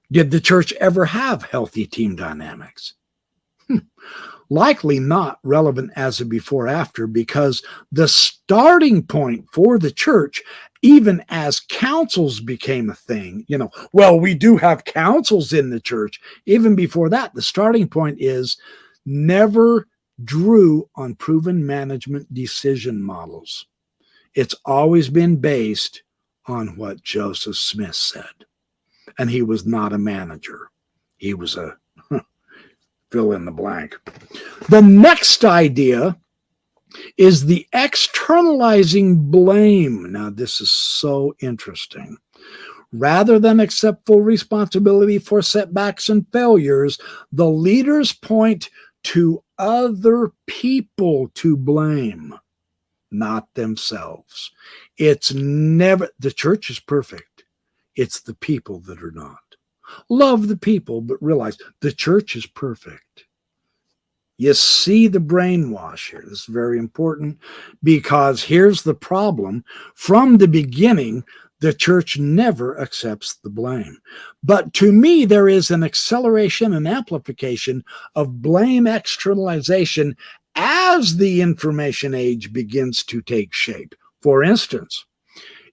Did the church ever have healthy team dynamics? Likely not relevant as a before-after, because the starting point for the church, even as councils became a thing, well, we do have councils in the church. Even before that, the starting point is never drew on proven management decision models. It's always been based on what Joseph Smith said. And he was not a manager. He was a fill in the blank. The next idea is the externalizing blame. Now, this is so interesting. Rather than accept full responsibility for setbacks and failures, the leaders point to other people to blame, not themselves. It's never, the church is perfect. It's the people that are not. Love the people, but realize the church is perfect. You see the brainwash here. This is very important because here's the problem. From the beginning, the church never accepts the blame. But to me, there is an acceleration and amplification of blame externalization as the information age begins to take shape. For instance,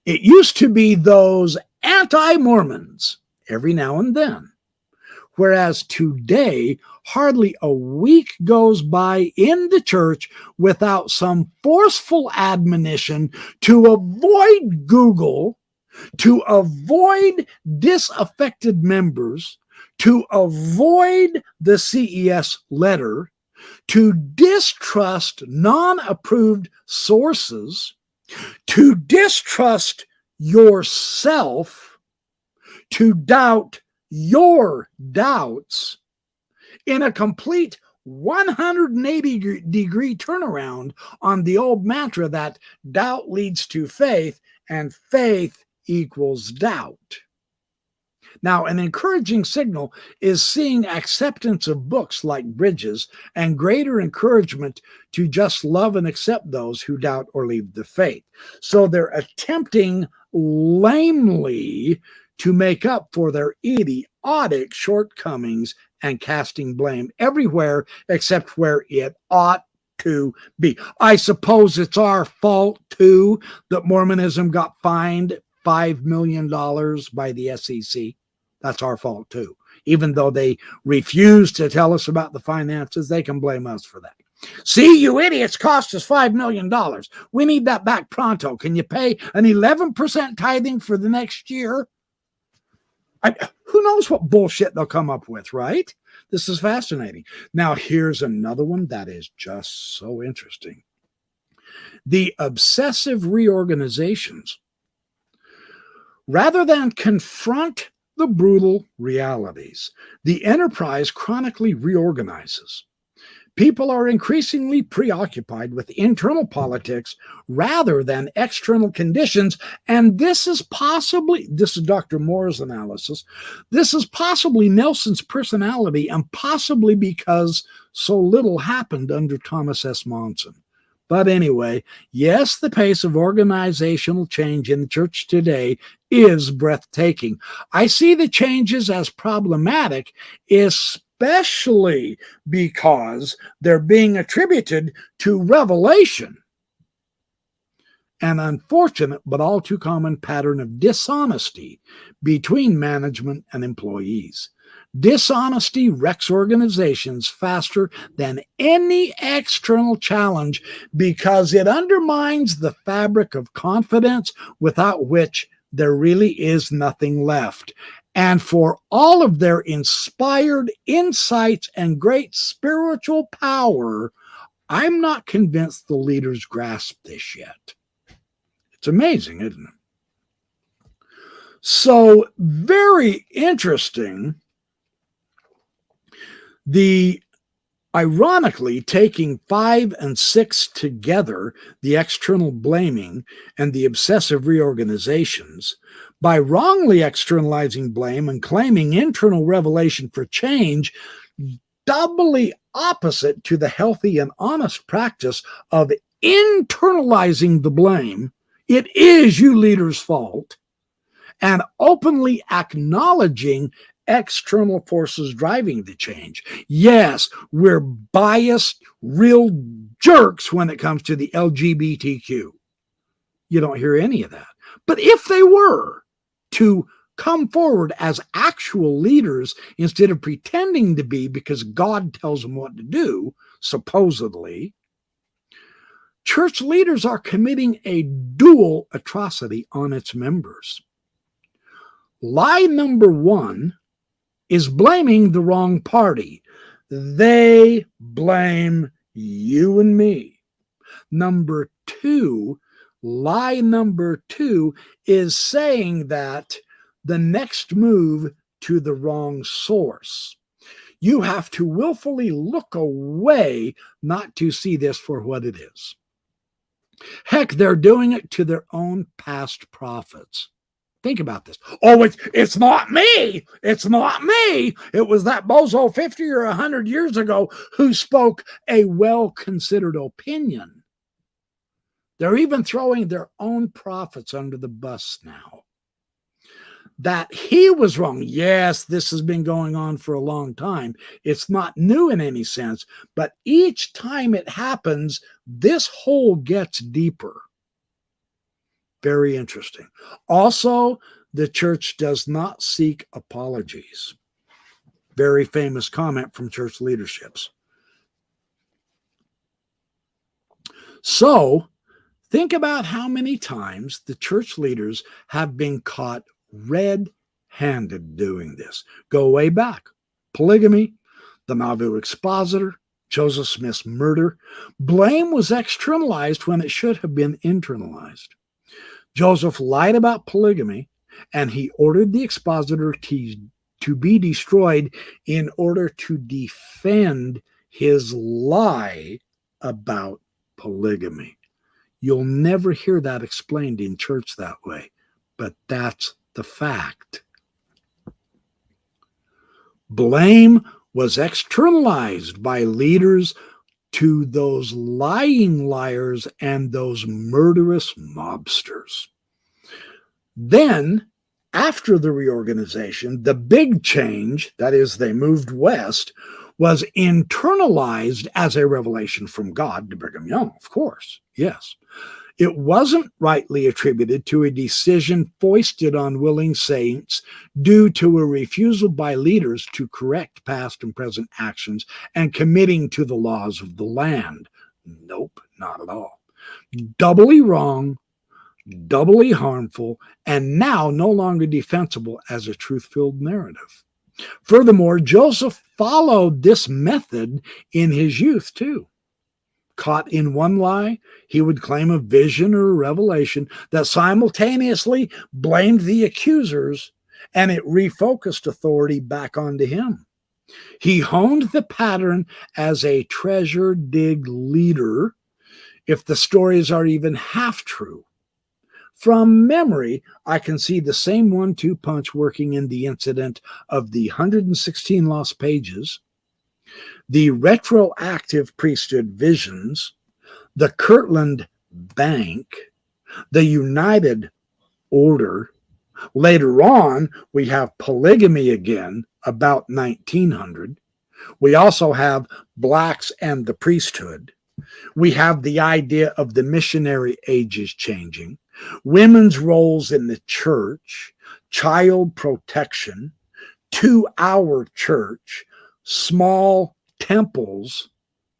it used to be those anti-Mormons every now and then, whereas today, hardly a week goes by in the church without some forceful admonition to avoid Google, to avoid disaffected members, to avoid the CES letter, to distrust non-approved sources, to distrust yourself, to doubt your doubts, in a complete 180-degree turnaround on the old mantra that doubt leads to faith and faith equals doubt. Now, an encouraging signal is seeing acceptance of books like Bridges and greater encouragement to just love and accept those who doubt or leave the faith. So they're attempting lamely to make up for their idiotic shortcomings and casting blame everywhere except where it ought to be. I suppose it's our fault, too, that Mormonism got fined $5 million by the SEC. That's our fault, too. Even though they refuse to tell us about the finances, they can blame us for that. See, you idiots, cost us $5 million. We need that back pronto. Can you pay an 11% tithing for the next year? Who knows what bullshit they'll come up with, right? This is fascinating. Now, here's another one that is just so interesting. The obsessive reorganizations. Rather than confront the brutal realities, the enterprise chronically reorganizes. People are increasingly preoccupied with internal politics rather than external conditions. And this is Dr. Moore's analysis, this is possibly Nelson's personality and possibly because so little happened under Thomas S. Monson. But anyway, yes, the pace of organizational change in the church today is breathtaking. I see the changes as problematic, especially because they're being attributed to revelation. An unfortunate but all too common pattern of dishonesty between management and employees. Dishonesty wrecks organizations faster than any external challenge because it undermines the fabric of confidence without which there really is nothing left. And for all of their inspired insights and great spiritual power, I'm not convinced the leaders grasp this yet. It's amazing, isn't it? So, very interesting. Ironically, taking 5 and 6 together, the external blaming and the obsessive reorganizations, by wrongly externalizing blame and claiming internal revelation for change, doubly opposite to the healthy and honest practice of internalizing the blame, it is you leaders' fault, and openly acknowledging external forces driving the change. Yes, we're biased, real jerks when it comes to the LGBTQ. You don't hear any of that. But if they were to come forward as actual leaders instead of pretending to be because God tells them what to do, supposedly, church leaders are committing a dual atrocity on its members. Lie number 1 is blaming the wrong party. They blame you and me. Lie number two is saying that the next move to the wrong source. You have to willfully look away not to see this for what it is. Heck, they're doing it to their own past prophets. Think about this. Oh, it's not me. It's not me. It was that bozo 50 or 100 years ago who spoke a well-considered opinion. They're even throwing their own prophets under the bus now. That he was wrong. Yes, this has been going on for a long time. It's not new in any sense, but each time it happens, this hole gets deeper. Very interesting. Also, the church does not seek apologies. Very famous comment from church leaderships. So, think about how many times the church leaders have been caught red-handed doing this. Go way back. Polygamy, the Nauvoo expositor, Joseph Smith's murder. Blame was externalized when it should have been internalized. Joseph lied about polygamy, and he ordered the expositor to be destroyed in order to defend his lie about polygamy. You'll never hear that explained in church that way, but that's the fact. Blame was externalized by leaders to those lying liars and those murderous mobsters. Then, after the reorganization, the big change, that is, they moved west, was internalized as a revelation from God to Brigham Young, of course, yes. It wasn't rightly attributed to a decision foisted on willing saints due to a refusal by leaders to correct past and present actions and committing to the laws of the land. Nope, not at all. Doubly wrong, doubly harmful, and now no longer defensible as a truth-filled narrative. Furthermore, Joseph followed this method in his youth too. Caught in one lie, he would claim a vision or a revelation that simultaneously blamed the accusers, and it refocused authority back onto him. He honed the pattern as a treasure dig leader if the stories are even half true. From memory, I can see the same 1-2 punch working in the incident of the 116 lost pages, the retroactive priesthood visions, the Kirtland Bank, the United Order. Later on, we have polygamy again, about 1900. We also have blacks and the priesthood. We have the idea of the missionary ages changing, women's roles in the church, child protection, 2-hour church, small temples,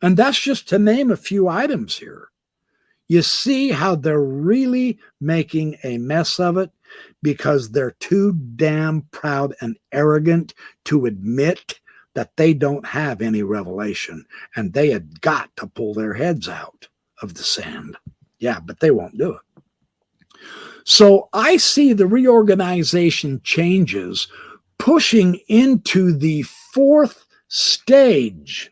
and that's just to name a few items here. You see how they're really making a mess of it because they're too damn proud and arrogant to admit that they don't have any revelation, and they had got to pull their heads out of the sand. Yeah, but they won't do it. So I see the reorganization changes pushing into the fourth stage.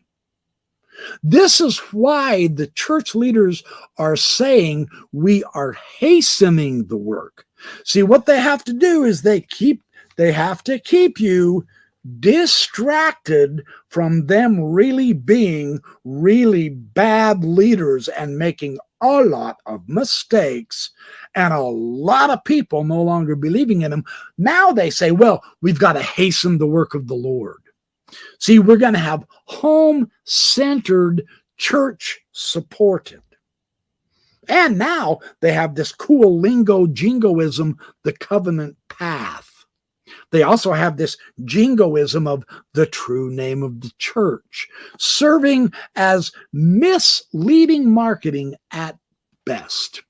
This is why the church leaders are saying we are hastening the work. See, what they have to do is they have to keep you distracted from them really being really bad leaders and making a lot of mistakes and a lot of people no longer believing in them. Now they say, well, we've got to hasten the work of the Lord. See, we're going to have home-centered, church-supported. And now they have this cool lingo-jingoism, the covenant path. They also have this jingoism of the true name of the church, serving as misleading marketing at best.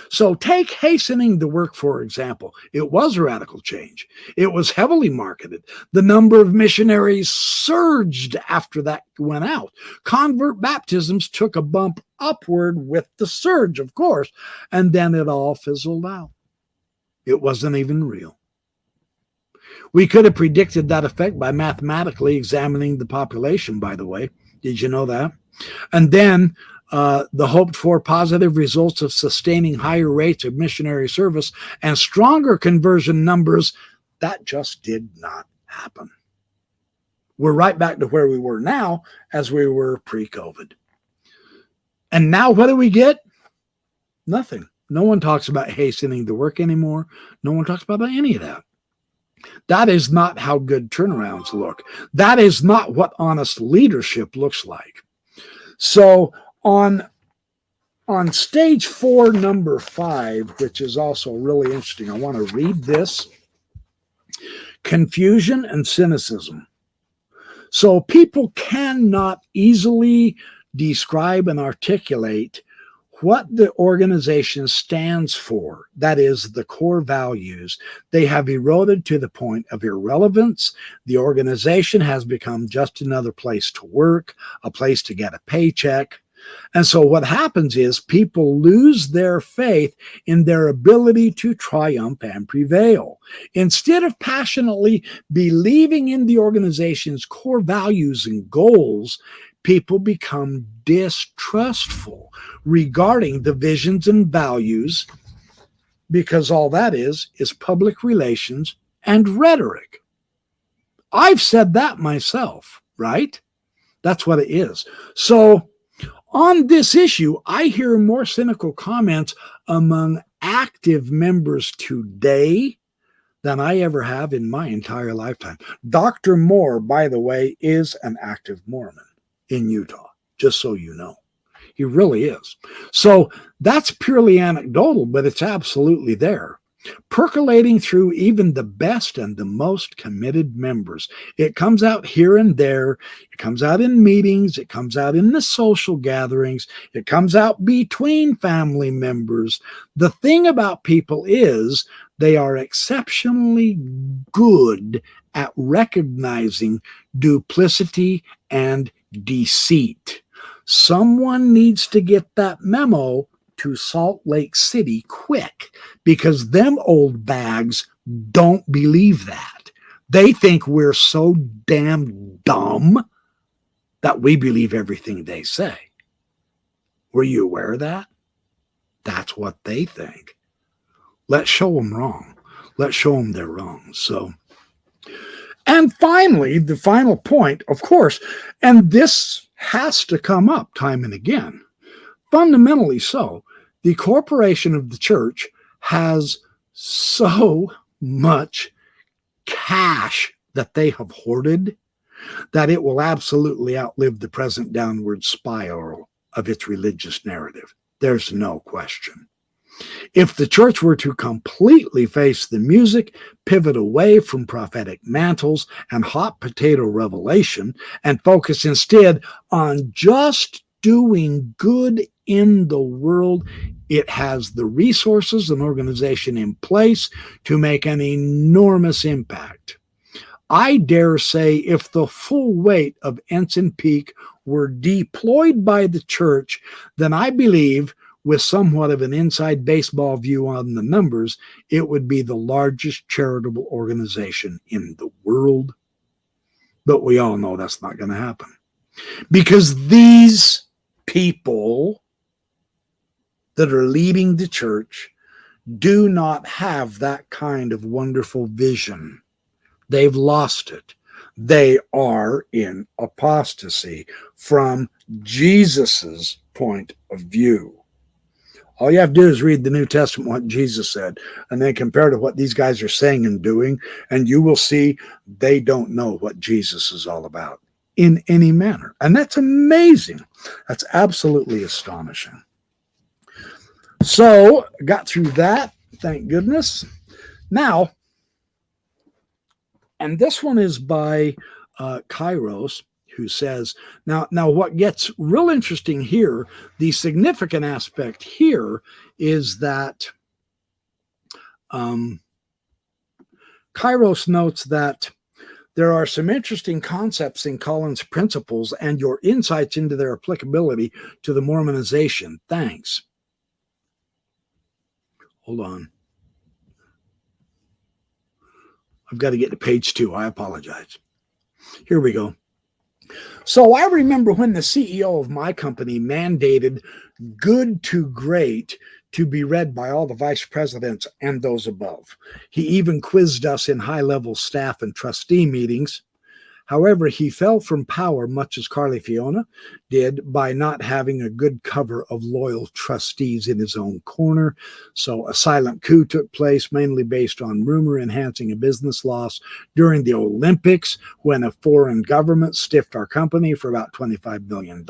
So take hastening the work, for example. It was a radical change. It was heavily marketed. The number of missionaries surged after that went out. Convert baptisms took a bump upward with the surge, of course, and then it all fizzled out. It wasn't even real. We could have predicted that effect by mathematically examining the population, by the way. Did you know that? And then the hoped for positive results of sustaining higher rates of missionary service and stronger conversion numbers, that just did not happen. We're right back to where we were now as we were pre-COVID. And now what do we get? Nothing. No one talks about hastening the work anymore. No one talks about any of that. That is not how good turnarounds look. That is not what honest leadership looks like. So on stage 4, number 5, which is also really interesting, I want to read this. Confusion and cynicism. So people cannot easily describe and articulate what the organization stands for, that is, the core values. They have eroded to the point of irrelevance. The organization has become just another place to work, a place to get a paycheck. And so what happens is people lose their faith in their ability to triumph and prevail. Instead of passionately believing in the organization's core values and goals, people become distrustful regarding the visions and values, because all that is public relations and rhetoric. I've said that myself, right? That's what it is. So on this issue, I hear more cynical comments among active members today than I ever have in my entire lifetime. Dr. Moore, by the way, is an active Mormon in Utah, just so you know. He really is. So that's purely anecdotal, but it's absolutely there, percolating through even the best and the most committed members. It comes out here and there. It comes out in meetings. It comes out in the social gatherings. It comes out between family members. The thing about people is they are exceptionally good at recognizing duplicity and deceit. Someone needs to get that memo to Salt Lake City quick, because them old bags don't believe that. They think we're so damn dumb that we believe everything they say. Were you aware of that? That's what they think. Let's show them wrong. Let's show them they're wrong. So, and finally, the final point, of course, and this has to come up time and again, fundamentally so, the corporation of the church has so much cash that they have hoarded that it will absolutely outlive the present downward spiral of its religious narrative. There's no question. If the church were to completely face the music, pivot away from prophetic mantles and hot potato revelation, and focus instead on just doing good in the world, it has the resources and organization in place to make an enormous impact. I dare say if the full weight of Ensign Peak were deployed by the church, then I believe, with somewhat of an inside baseball view on the numbers, it would be the largest charitable organization in the world. But we all know that's not going to happen, because these people that are leading the church do not have that kind of wonderful vision. They've lost it. They are in apostasy from Jesus's point of view. All you have to do is read the New Testament, what Jesus said, and then compare to what these guys are saying and doing, and you will see they don't know what Jesus is all about in any manner. And that's amazing. That's absolutely astonishing. So, got through that, thank goodness. Now, and this one is by Kairos, who says, now what gets real interesting here, the significant aspect here is that Kairos notes that there are some interesting concepts in Collins' principles and your insights into their applicability to the Mormonization. Thanks. Hold on. I've got to get to page 2. I apologize. Here we go. So I remember when the CEO of my company mandated Good to Great to be read by all the vice presidents and those above. He even quizzed us in high-level staff and trustee meetings. However, he fell from power, much as Carly Fiona did, by not having a good cover of loyal trustees in his own corner. So a silent coup took place, mainly based on rumor enhancing a business loss during the Olympics, when a foreign government stiffed our company for about $25 million.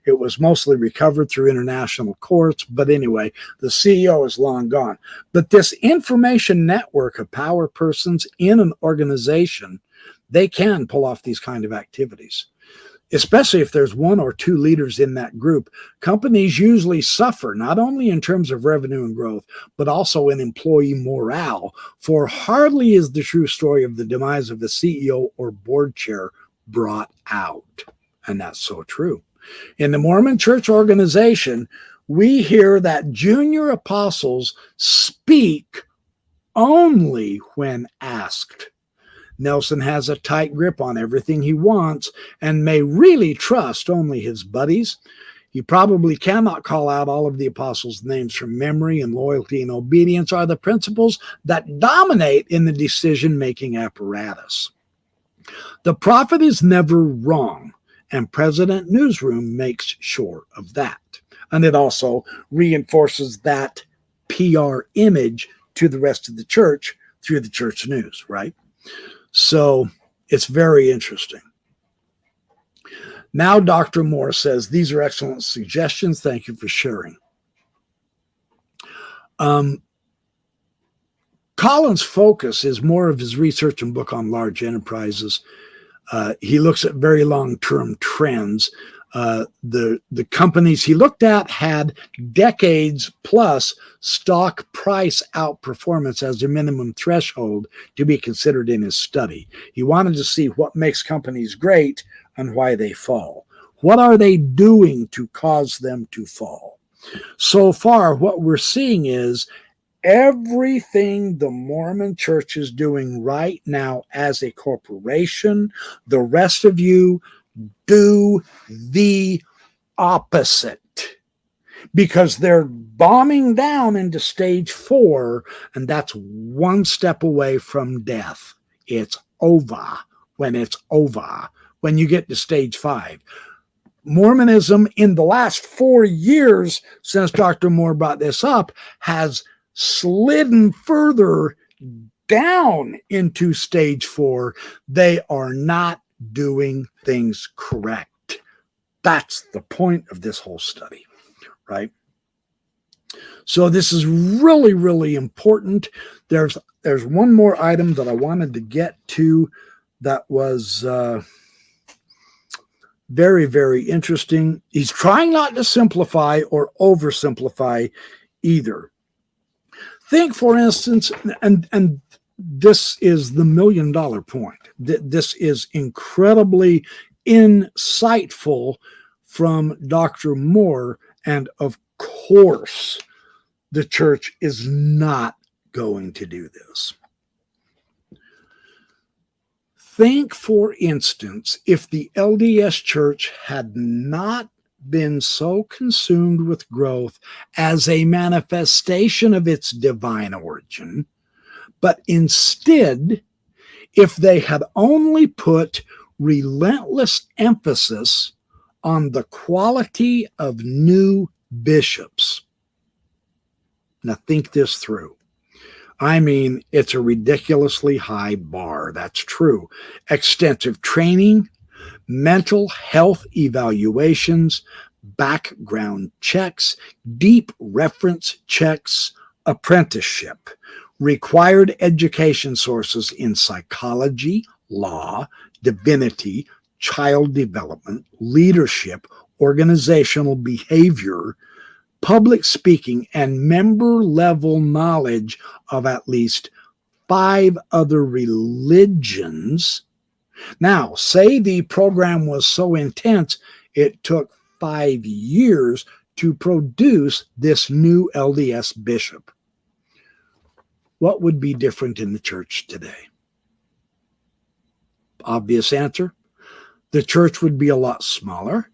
It was mostly recovered through international courts. But anyway, the CEO is long gone. But this information network of power persons in an organization, they can pull off these kind of activities, especially if there's 1 or 2 leaders in that group. Companies usually suffer not only in terms of revenue and growth, but also in employee morale. For hardly is the true story of the demise of the CEO or board chair brought out. And that's so true. In the Mormon church organization, we hear that junior apostles speak only when asked. Nelson has a tight grip on everything he wants and may really trust only his buddies. He probably cannot call out all of the apostles' names from memory, and loyalty and obedience are the principles that dominate in the decision-making apparatus. The prophet is never wrong, and President Newsroom makes sure of that. And it also reinforces that PR image to the rest of the church through the church news, right? So it's very interesting. Now, Dr. Moore says, these are excellent suggestions. Thank you for sharing. Colin's focus is more of his research and book on large enterprises. He looks at very long-term trends. The companies he looked at had decades plus stock price outperformance as a minimum threshold to be considered in his study. He wanted to see what makes companies great and why they fall. What are they doing to cause them to fall? So far, what we're seeing is everything the Mormon church is doing right now as a corporation, the rest of you do the opposite, because they're bombing down into stage 4, and that's one step away from death. It's over when it's over. When you get to stage 5. Mormonism in the last 4 years since Dr. Moore brought this up has slidden further down into stage 4. They are not doing things correct. That's the point of this whole study, right? So this is really, really important. There's one more item that I wanted to get to that was very, very interesting. He's trying not to simplify or oversimplify either. Think, for instance, and this is the $1 million point. This is incredibly insightful from Dr. Moore, and of course, the church is not going to do this. Think, for instance, if the LDS church had not been so consumed with growth as a manifestation of its divine origin, but instead, if they had only put relentless emphasis on the quality of new bishops. Now think this through. I mean, it's a ridiculously high bar. That's true. Extensive training, mental health evaluations, background checks, deep reference checks, apprenticeship, required education sources in psychology, law, divinity, child development, leadership, organizational behavior, public speaking, and member-level knowledge of at least 5 other religions. Now, say the program was so intense, it took 5 years to produce this new LDS bishop. What would be different in the church today? Obvious answer. The church would be a lot smaller,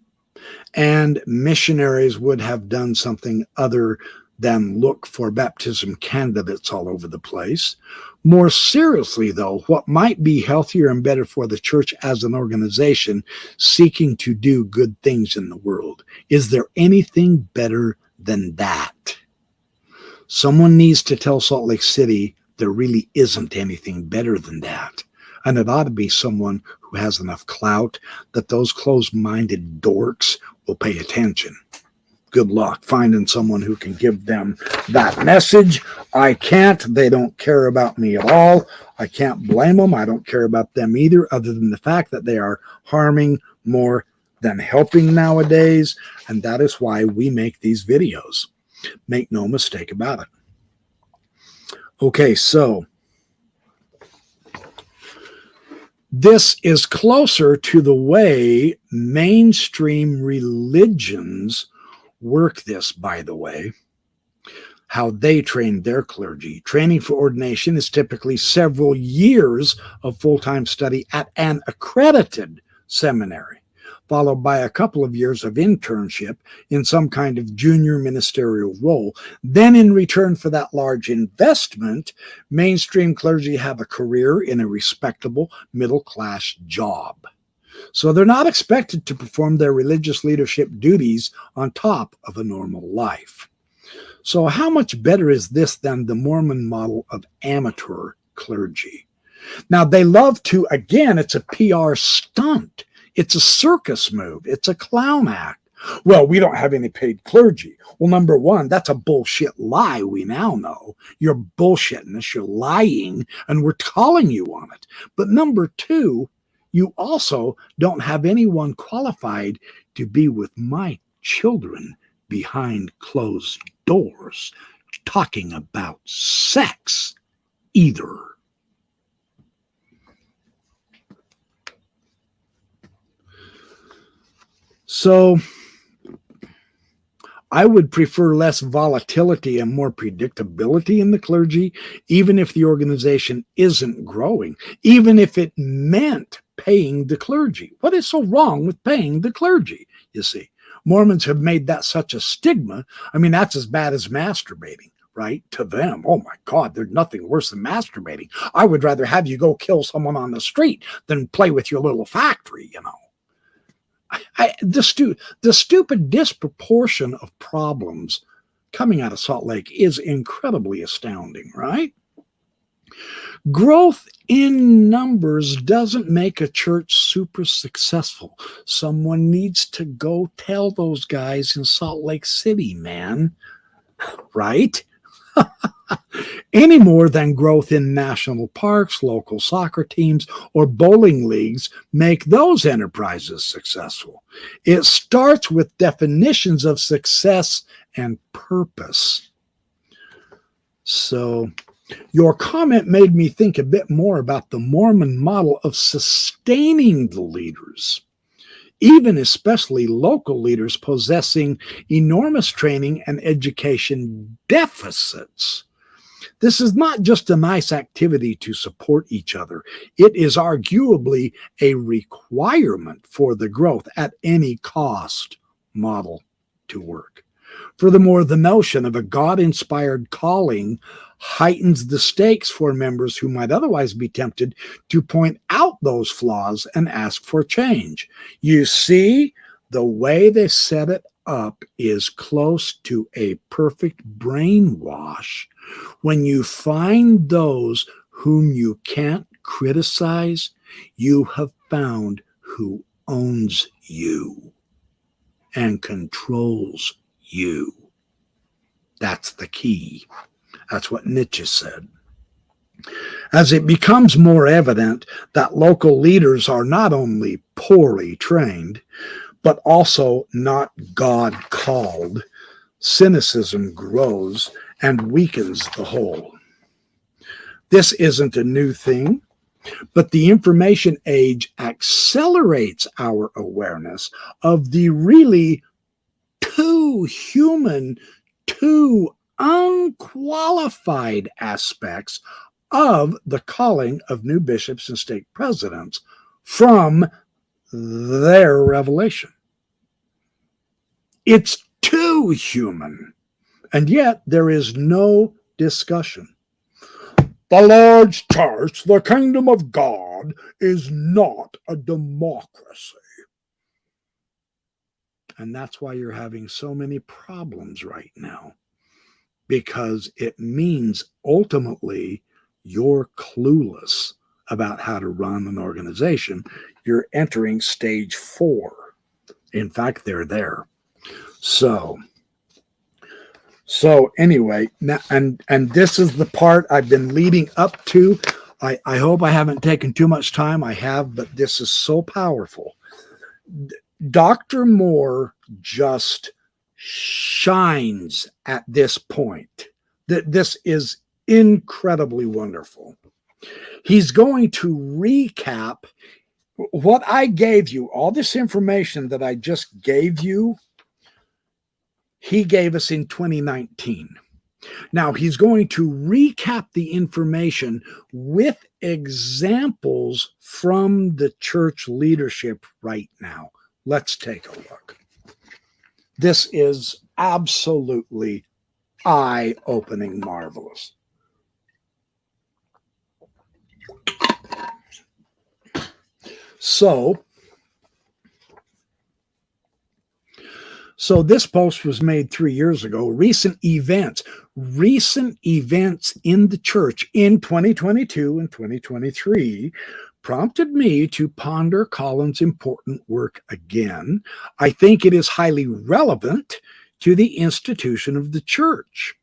and missionaries would have done something other than look for baptism candidates all over the place. More seriously, though, what might be healthier and better for the church as an organization seeking to do good things in the world? Is there anything better than that? Someone needs to tell Salt Lake City there really isn't anything better than that. And it ought to be someone who has enough clout that those closed-minded dorks will pay attention. Good luck finding someone who can give them that message. I can't. They don't care about me at all. I can't blame them. I don't care about them either, other than the fact that they are harming more than helping nowadays. And that is why we make these videos. Make no mistake about it. Okay, so this is closer to the way mainstream religions work this, by the way, how they train their clergy. Training for ordination is typically several years of full-time study at an accredited seminary, followed by a couple of years of internship in some kind of junior ministerial role. Then in return for that large investment, mainstream clergy have a career in a respectable middle-class job. So they're not expected to perform their religious leadership duties on top of a normal life. So how much better is this than the Mormon model of amateur clergy? Now, they love to, again, it's a PR stunt. It's a circus move. It's a clown act. Well, we don't have any paid clergy. Well, number one, that's a bullshit lie. We now know you're bullshitting us. You're lying, and we're calling you on it. But number two, you also don't have anyone qualified to be with my children behind closed doors talking about sex either. So I would prefer less volatility and more predictability in the clergy, even if the organization isn't growing, even if it meant paying the clergy. What is so wrong with paying the clergy, you see? Mormons have made that such a stigma. I mean, that's as bad as masturbating, right? To them, oh my God, there's nothing worse than masturbating. I would rather have you go kill someone on the street than play with your little factory, you know. The stupid disproportion of problems coming out of Salt Lake is incredibly astounding, right? Growth in numbers doesn't make a church super successful. Someone needs to go tell those guys in Salt Lake City, man, right? Any more than growth in national parks, local soccer teams, or bowling leagues make those enterprises successful. It starts with definitions of success and purpose. So your comment made me think a bit more about the Mormon model of sustaining the leaders, even especially local leaders possessing enormous training and education deficits. This is not just a nice activity to support each other. It is arguably a requirement for the growth at any cost model to work. Furthermore, the notion of a God-inspired calling heightens the stakes for members who might otherwise be tempted to point out those flaws and ask for change. You see, the way they set it up is close to a perfect brainwash. When you find those whom you can't criticize, you have found who owns you and controls you. That's the key. That's what Nietzsche said. As it becomes more evident that local leaders are not only poorly trained, but also not God-called, cynicism grows and weakens the whole. This isn't a new thing, but the information age accelerates our awareness of the really too human, too unqualified aspects of the calling of new bishops and stake presidents, from their revelation. It's too human, and yet there is no discussion. The Lord's church, the kingdom of God, is not a democracy. And that's why you're having so many problems right now, because it means ultimately you're clueless about how to run an organization. You're entering stage 4. In fact, they're there. So anyway, now, and this is the part I've been leading up to. I hope I haven't taken too much time. I have, but this is so powerful. Dr. Moore just shines at this point. That this is incredibly wonderful. He's going to recap what I gave you, all this information that I just gave you. He gave us in 2019. Now he's going to recap the information with examples from the church leadership right now. Let's take a look. This is absolutely eye-opening, marvelous. So this post was made 3 years ago. Recent events in the church in 2022 and 2023 prompted me to ponder Colin's important work again. I think it is highly relevant to the institution of the church.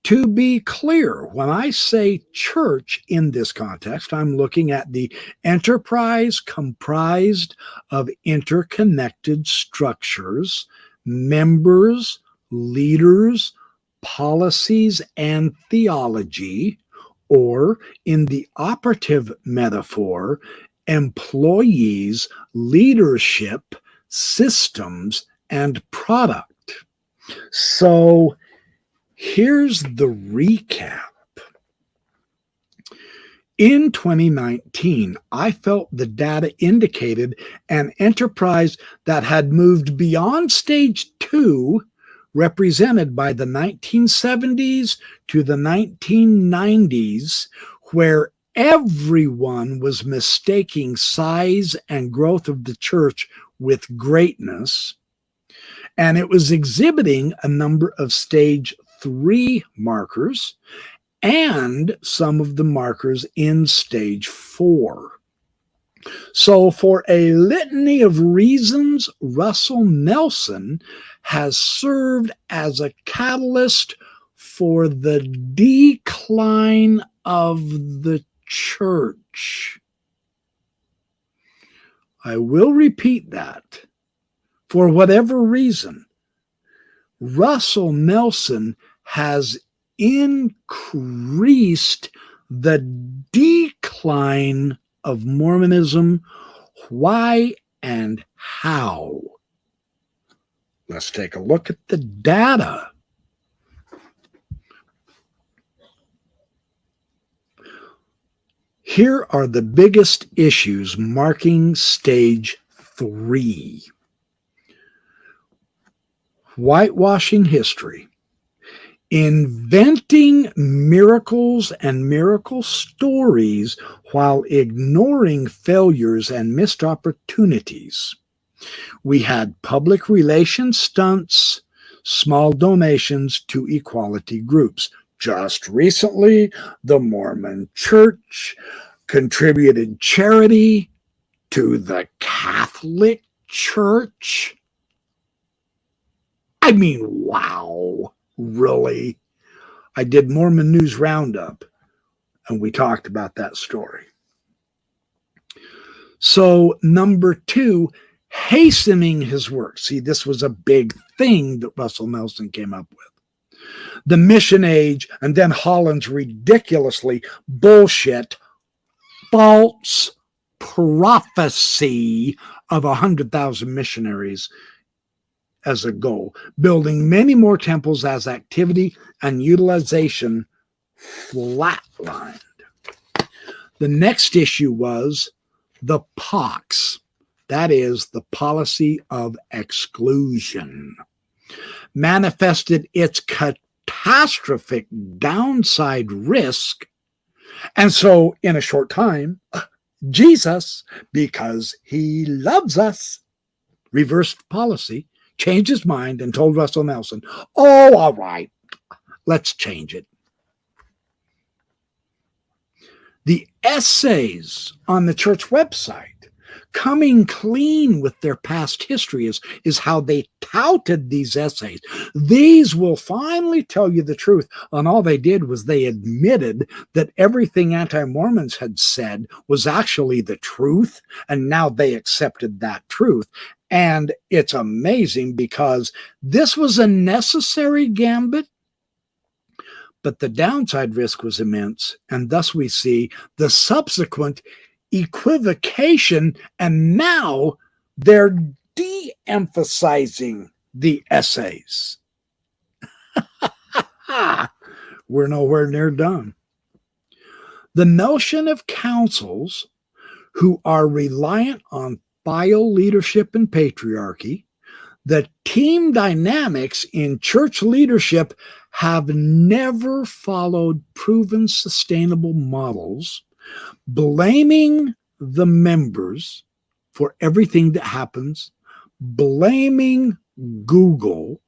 To be clear, when I say church in this context, I'm looking at the enterprise comprised of interconnected structures, members, leaders, policies, and theology, or in the operative metaphor, employees, leadership, systems, and product. So here's the recap. In 2019, I felt the data indicated an enterprise that had moved beyond stage 2, represented by the 1970s to the 1990s, where everyone was mistaking size and growth of the church with greatness, and it was exhibiting a number of stage 3 markers and some of the markers in stage 4. So for a litany of reasons, Russell Nelson has served as a catalyst for the decline of the church. I will repeat that. For whatever reason, Russell Nelson has increased the decline of Mormonism. Why and how? Let's take a look at the data. Here are the biggest issues marking stage 3. Whitewashing history, inventing miracles and miracle stories while ignoring failures and missed opportunities. We had public relations stunts, small donations to equality groups. Just recently, the Mormon Church contributed charity to the Catholic Church. I mean, wow, really? I did Mormon News Roundup, and we talked about that story. So, number 2, hastening his work. See, this was a big thing that Russell Nelson came up with. The mission age, and then Holland's ridiculously bullshit, false prophecy of 100,000 missionaries as a goal, building many more temples as activity and utilization flatlined. The next issue was The POX, that is the policy of exclusion, manifested its catastrophic downside risk. And so in a short time, Jesus, because he loves us, reversed policy, changed his mind, and told Russell Nelson, oh, all right, let's change it. The essays on the church website, coming clean with their past history, is how they touted these essays. These will finally tell you the truth. And all they did was they admitted that everything anti-Mormons had said was actually the truth. And now they accepted that truth. And it's amazing because this was a necessary gambit, but the downside risk was immense. And thus we see the subsequent equivocation, and now they're de-emphasizing the essays. We're nowhere near done. The notion of councils who are reliant on file leadership and patriarchy, the team dynamics in church leadership have never followed proven sustainable models, blaming the members for everything that happens, blaming Google,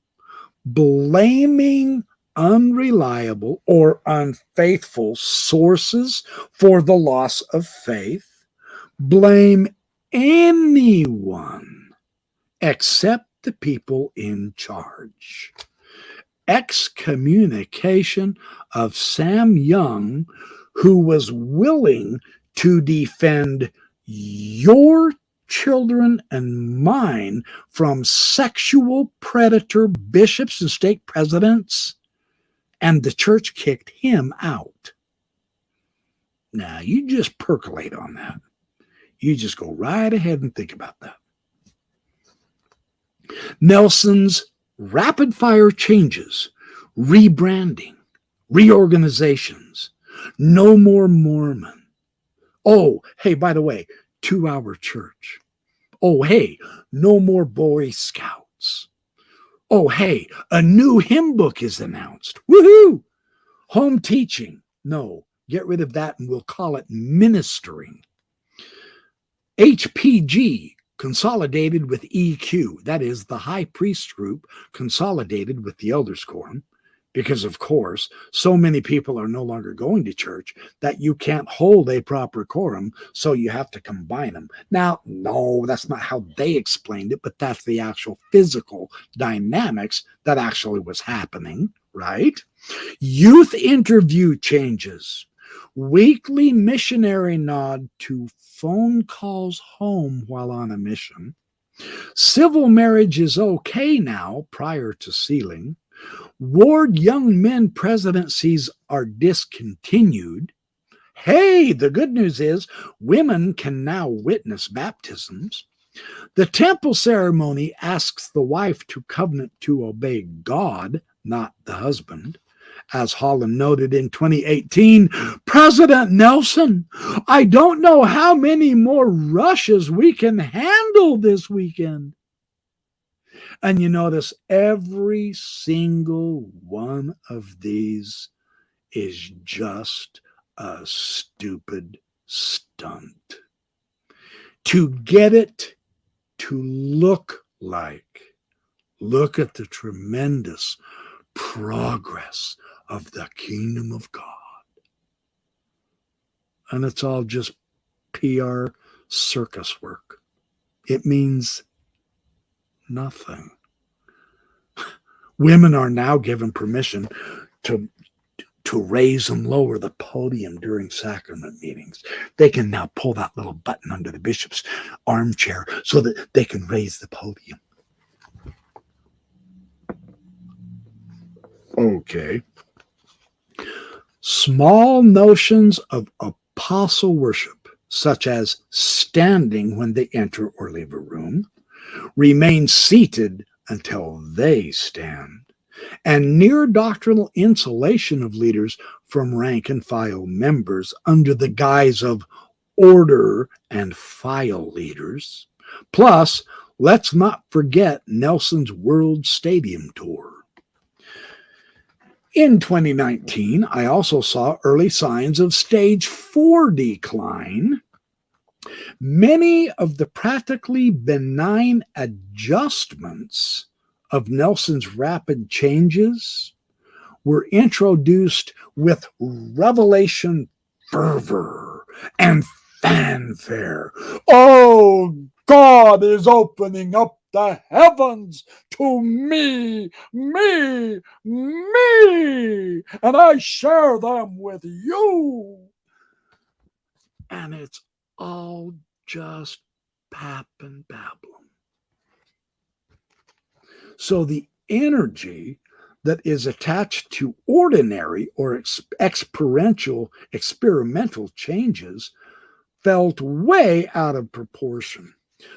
blaming unreliable or unfaithful sources for the loss of faith, blame anyone except the people in charge. Excommunication of Sam Young, who was willing to defend your children and mine from sexual predator bishops and stake presidents, and the church kicked him out. Now, you just percolate on that. You just go right ahead and think about that. Nelson's rapid-fire changes, rebranding, reorganizations, no more Mormon. Oh, hey, by the way, 2-hour church. Oh, hey, no more Boy Scouts. Oh, hey, a new hymn book is announced. Woohoo! Home teaching. No, get rid of that and we'll call it ministering. HPG consolidated with EQ, that is the high priest group consolidated with the elders quorum, because of course so many people are no longer going to church that you can't hold a proper quorum, so you have to combine them. Now, no, that's not how they explained it, but that's the actual physical dynamics that actually was happening, right? Youth interview changes, weekly missionary nod to phone calls home while on a mission. Civil marriage is okay now prior to sealing. Ward young men presidencies are discontinued. Hey, the good news is women can now witness baptisms. The temple ceremony asks the wife to covenant to obey God, not the husband. As Holland noted in 2018, President Nelson, I don't know how many more rushes we can handle this weekend. And you notice every single one of these is just a stupid stunt to get it to look like, look at the tremendous progress of the kingdom of God. And it's all just PR circus work. It means nothing. Women are now given permission to raise and lower the podium during sacrament meetings. They can now pull that little button under the bishop's armchair so that they can raise the podium. Okay. Small notions of apostle worship, such as standing when they enter or leave a room, remain seated until they stand, and near doctrinal insulation of leaders from rank and file members under the guise of order and file leaders. Plus, let's not forget Nelson's World Stadium Tour. In 2019, I also saw early signs of stage 4 decline. Many of the practically benign adjustments of Nelson's rapid changes were introduced with revelation fervor and fanfare. Oh, God is opening up the heavens to me, and I share them with you. And it's all just pap and pablum. So the energy that is attached to ordinary or experiential changes felt way out of proportion.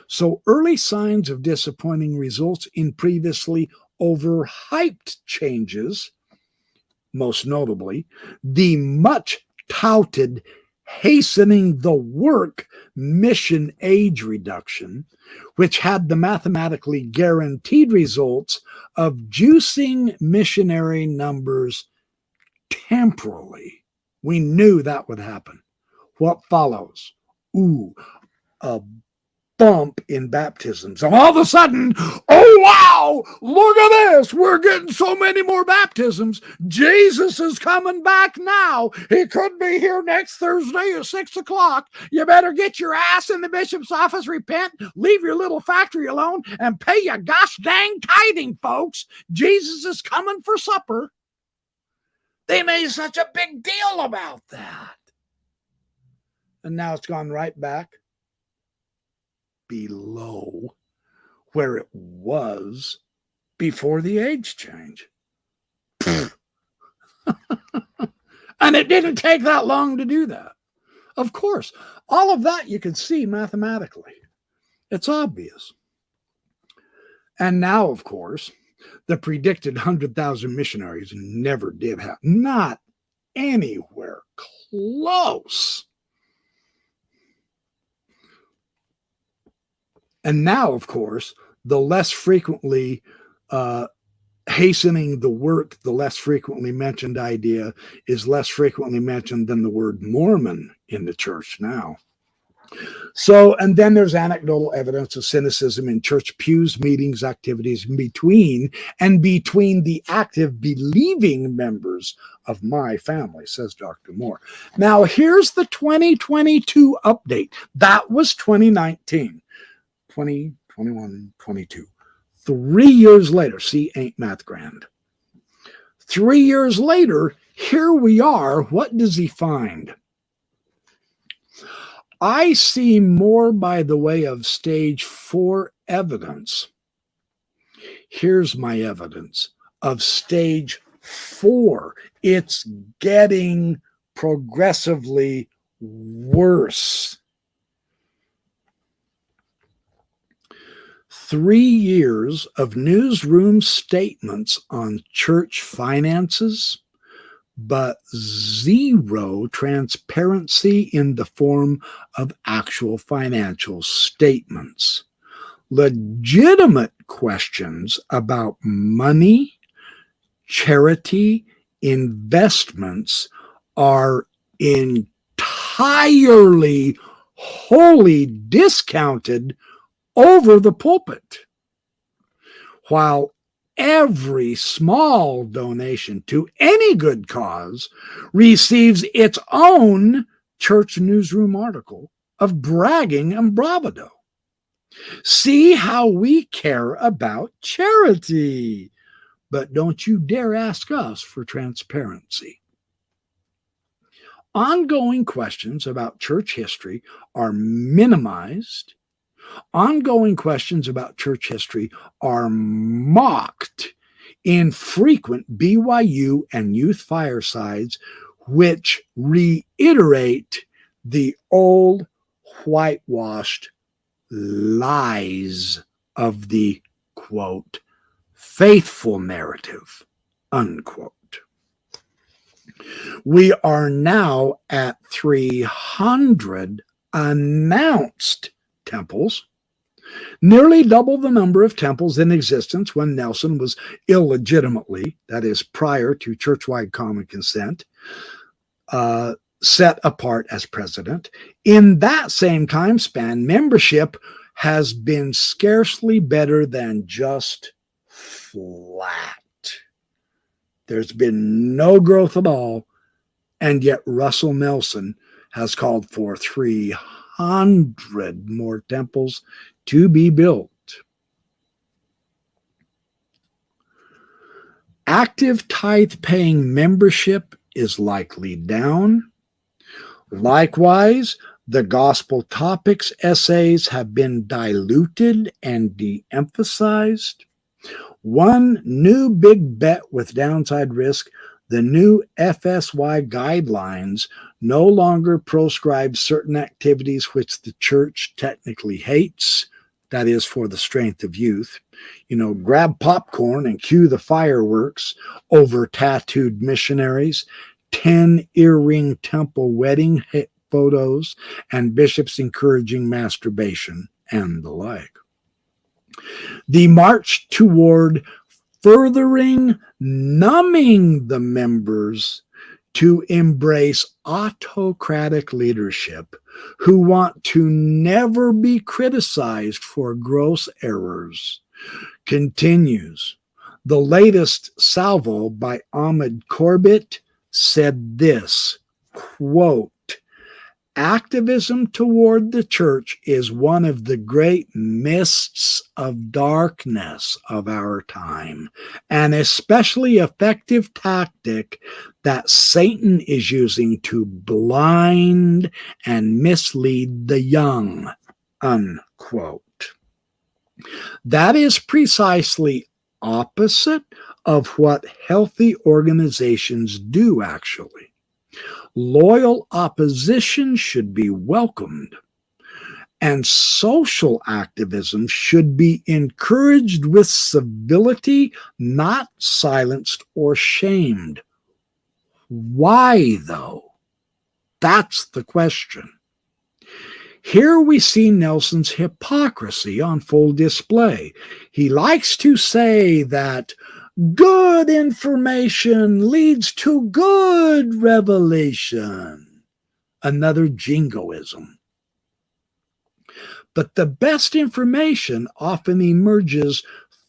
So early signs of disappointing results in previously overhyped changes, most notably the much touted hastening the work mission age reduction, which had the mathematically guaranteed results of juicing missionary numbers temporally. We knew that would happen. What follows? A bump in baptisms. And all of a sudden, oh wow, look at this. We're getting so many more baptisms. Jesus is coming back now. He could be here next Thursday at 6 o'clock. You better get your ass in the bishop's office, repent, leave your little factory alone, and pay your gosh dang tithing, folks. Jesus is coming for supper. They made such a big deal about that. And now it's gone right back below where it was before the age change. And it didn't take that long to do that. Of course, all of that you can see mathematically. It's obvious. And now, of course, the predicted 100,000 missionaries never did happen. Not anywhere close. And now, of course, the less frequently hastening the work, the less frequently mentioned idea is less frequently mentioned than the word Mormon in the church now. So, and then there's anecdotal evidence of cynicism in church pews, meetings, activities between the active believing members of my family, says Dr. Moore. Now, here's the 2022 update. That was 2019. 20, 21, 22. 3 years later, see, ain't math grand. 3 years later, here we are. What does he find? I see more by the way of stage 4 evidence. Here's my evidence of stage 4. It's getting progressively worse. 3 years of newsroom statements on church finances, but zero transparency in the form of actual financial statements. Legitimate questions about money, charity, investments are entirely wholly discounted over the pulpit, while every small donation to any good cause receives its own church newsroom article of bragging and bravado. See how we care about charity, but don't you dare ask us for transparency. Ongoing questions about church history are minimized. Ongoing questions about church history are mocked in frequent BYU and youth firesides, which reiterate the old whitewashed lies of the, quote, faithful narrative, unquote. We are now at 300 announced temples, nearly double the number of temples in existence when Nelson was illegitimately, that is, prior to churchwide common consent, set apart as president. In that same time span, membership has been scarcely better than just flat. There's been no growth at all, and yet Russell Nelson has called for 300 more temples to be built. Active tithe-paying membership is likely down. Likewise, the gospel topics essays have been diluted and de-emphasized. One new big bet with downside risk: the new FSY guidelines no longer proscribe certain activities which the church technically hates, that is, for the strength of youth. Grab popcorn and cue the fireworks over tattooed missionaries, 10 earring temple wedding photos, and bishops encouraging masturbation, and the like. The march toward furthering numbing the members to embrace autocratic leadership who want to never be criticized for gross errors continues. The latest salvo by Ahmed Corbett said this, quote, "Activism toward the church is one of the great mists of darkness of our time, an especially effective tactic that Satan is using to blind and mislead the young," unquote. That is precisely opposite of what healthy organizations do, actually. Loyal opposition should be welcomed, and social activism should be encouraged with civility, not silenced or shamed. Why, though? That's the question. Here we see Nelson's hypocrisy on full display. He likes to say that good information leads to good revelation. Another jingoism. But the best information often emerges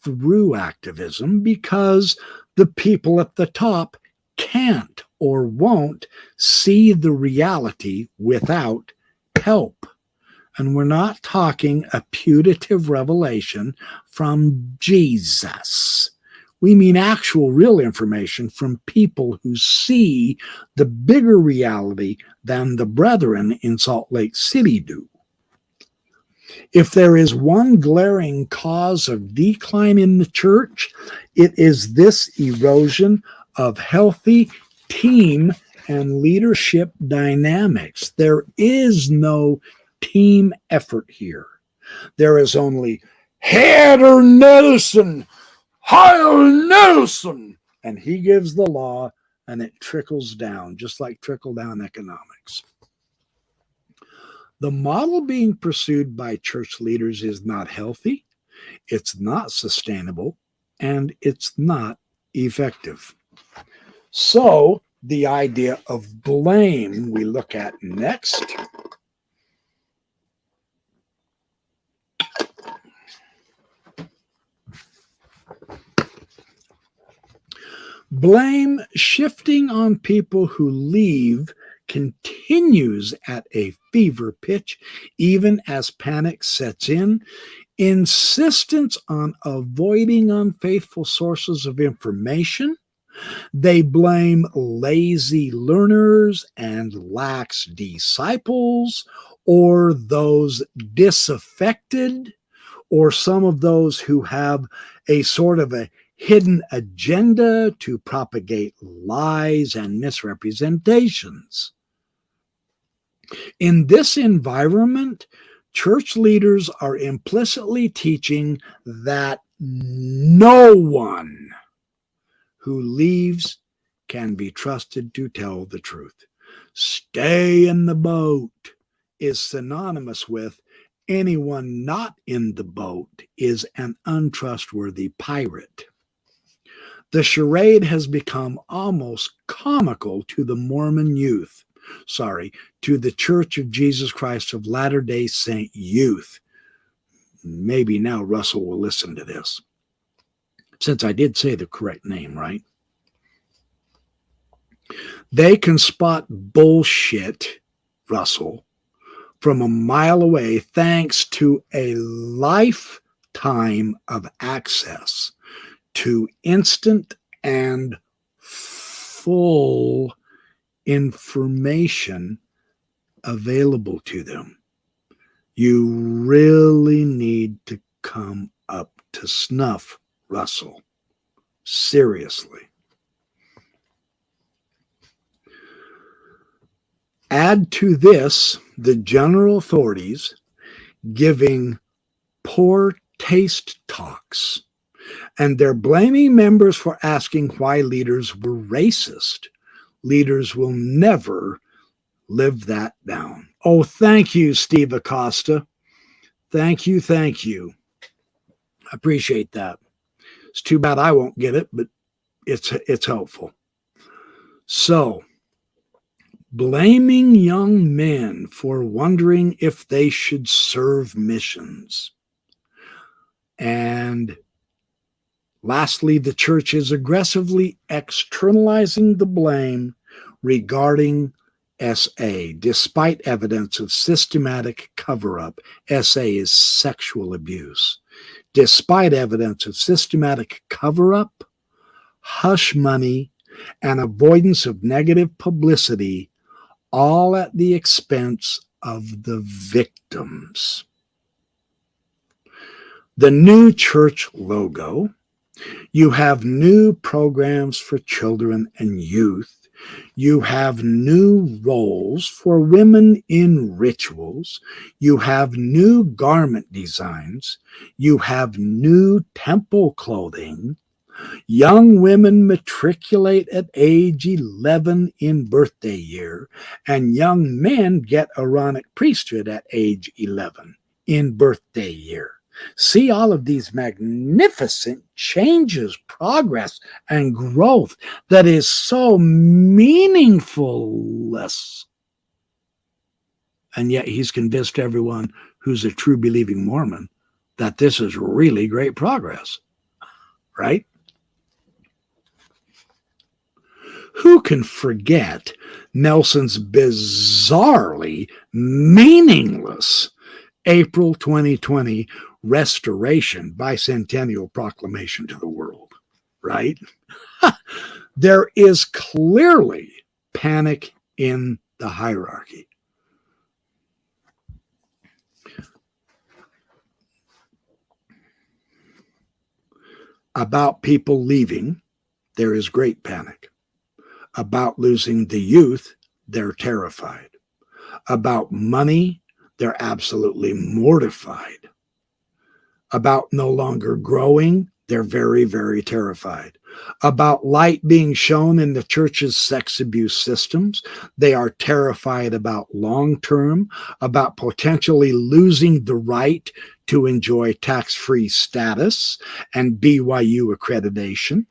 through activism because the people at the top can't or won't see the reality without help. And we're not talking a putative revelation from Jesus. We mean actual real information from people who see the bigger reality than the brethren in Salt Lake City do. If there is one glaring cause of decline in the church, it is this erosion of healthy team and leadership dynamics. There is no team effort here. There is only Header Nelson, Heil Nelson, and he gives the law and it trickles down, just like trickle-down economics. The model being pursued by church leaders is not healthy, it's not sustainable, and it's not effective. So, the idea of blame we look at next. Blame shifting on people who leave continues at a fever pitch, even as panic sets in. Insistence on avoiding unfaithful sources of information. They blame lazy learners and lax disciples, or those disaffected, or some of those who have a sort of a hidden agenda to propagate lies and misrepresentations. In this environment, church leaders are implicitly teaching that no one who leaves can be trusted to tell the truth. Stay in the boat. is synonymous with anyone not in the boat is an untrustworthy pirate. The charade has become almost comical to the Mormon youth. To the Church of Jesus Christ of Latter-day Saint youth. Maybe now Russell will listen to this, since I did say the correct name, right? They can spot bullshit, Russell, from a mile away thanks to a lifetime of access to instant and full information available to them. You really need to come up to snuff, Russell. Seriously. Add to this the general authorities giving poor taste talks, and they're blaming members for asking why leaders were racist. Leaders will never live that down. Oh, thank you, Steve Acosta. Thank you, thank you. I appreciate that. It's too bad I won't get it, but it's helpful. So, blaming young men for wondering if they should serve missions. And lastly, the church is aggressively externalizing the blame regarding SA, despite evidence of systematic cover-up. SA is sexual abuse. Despite evidence of systematic cover-up, hush money, and avoidance of negative publicity, all at the expense of the victims. The new church logo, you have new programs for children and youth. You have new roles for women in rituals. You have new garment designs. You have new temple clothing. Young women matriculate at age 11 in birthday year, and young men get Aaronic priesthood at age 11 in birthday year. See all of these magnificent changes, progress, and growth that is so meaningless. And yet he's convinced everyone who's a true believing Mormon that this is really great progress, right? Who can forget Nelson's bizarrely meaningless April 2020 Restoration Bicentennial Proclamation to the world, right? There is clearly panic in the hierarchy. About people leaving, there is great panic. About losing the youth, they're terrified. About money, they're absolutely mortified. About no longer growing, they're very, very terrified. About light being shown in the church's sex abuse systems, they are terrified about long-term, about potentially losing the right to enjoy tax-free status and BYU accreditation.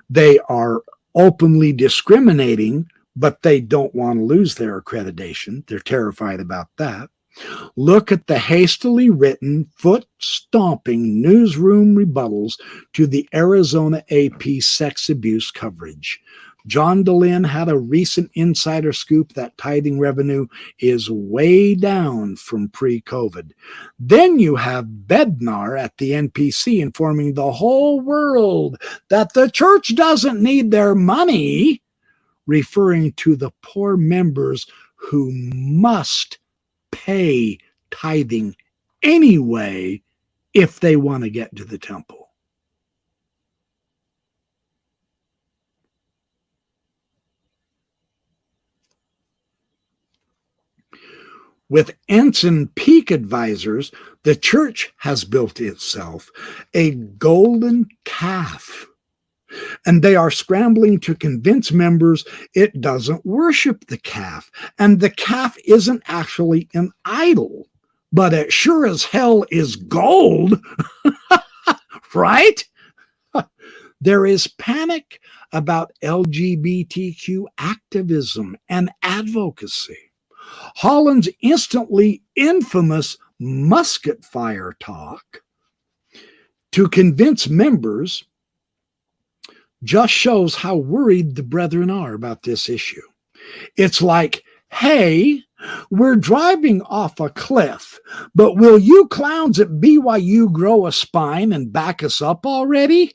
They are openly discriminating, but they don't want to lose their accreditation. They're terrified about that. Look at the hastily written, foot-stomping newsroom rebuttals to the Arizona AP sex abuse coverage. John DeLynn had a recent insider scoop that tithing revenue is way down from pre-COVID. Then you have Bednar at the NPC informing the whole world that the church doesn't need their money, referring to the poor members who must pay tithing anyway if they want to get to the temple. With Ensign Peak advisors, the church has built itself a golden calf. And they are scrambling to convince members it doesn't worship the calf. And the calf isn't actually an idol, but it sure as hell is gold, right? There is panic about LGBTQ activism and advocacy. Holland's instantly infamous musket fire talk to convince members just shows how worried the brethren are about this issue. It's like, hey, we're driving off a cliff, but will you clowns at BYU grow a spine and back us up already?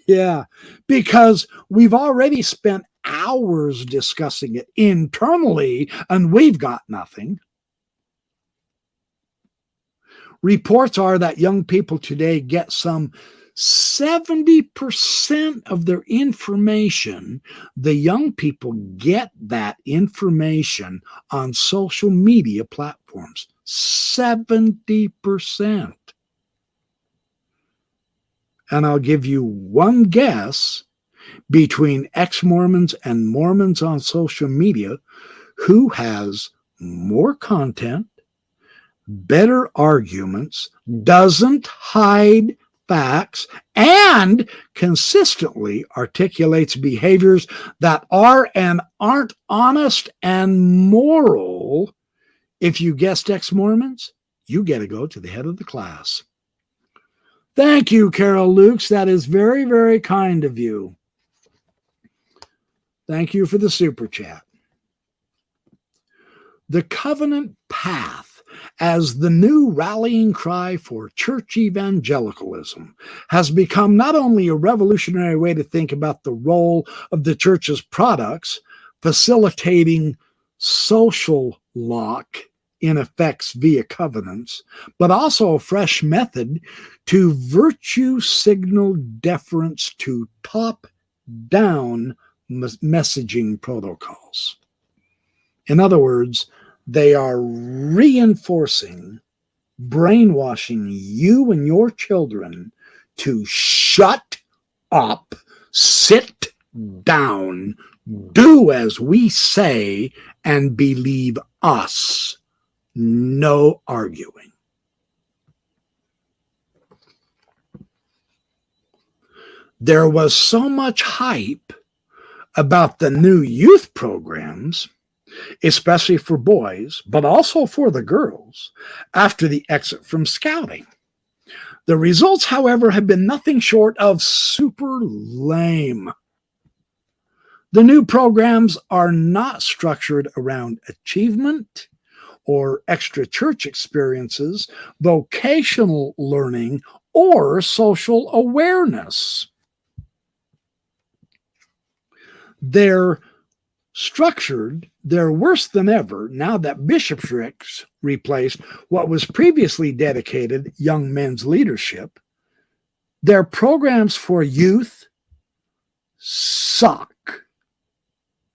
Yeah, because we've already spent hours discussing it internally and we've got nothing. Reports are that young people today get some 70% of their information. The young people get that information on social media platforms. 70%. And I'll give you one guess between ex-Mormons and Mormons on social media who has more content, better arguments, doesn't hide facts, and consistently articulates behaviors that are and aren't honest and moral. If you guessed ex-Mormons, you get to go to the head of the class. Thank you, Carol Lukes. That is very, very kind of you. Thank you for the super chat. The covenant path as the new rallying cry for church evangelicalism has become not only a revolutionary way to think about the role of the church's products, facilitating social lock in effects via covenants, but also a fresh method to virtue signal deference to top-down messaging protocols. In other words, they are reinforcing, brainwashing you and your children to shut up, sit down, do as we say, and believe us. No arguing. There was so much hype about the new youth programs, especially for boys, but also for the girls, after the exit from scouting. The results, however, have been nothing short of super lame. The new programs are not structured around achievement or extra church experiences, vocational learning, or social awareness. They're structured, they're worse than ever now that bishoprics replaced what was previously dedicated young men's leadership. Their programs for youth suck.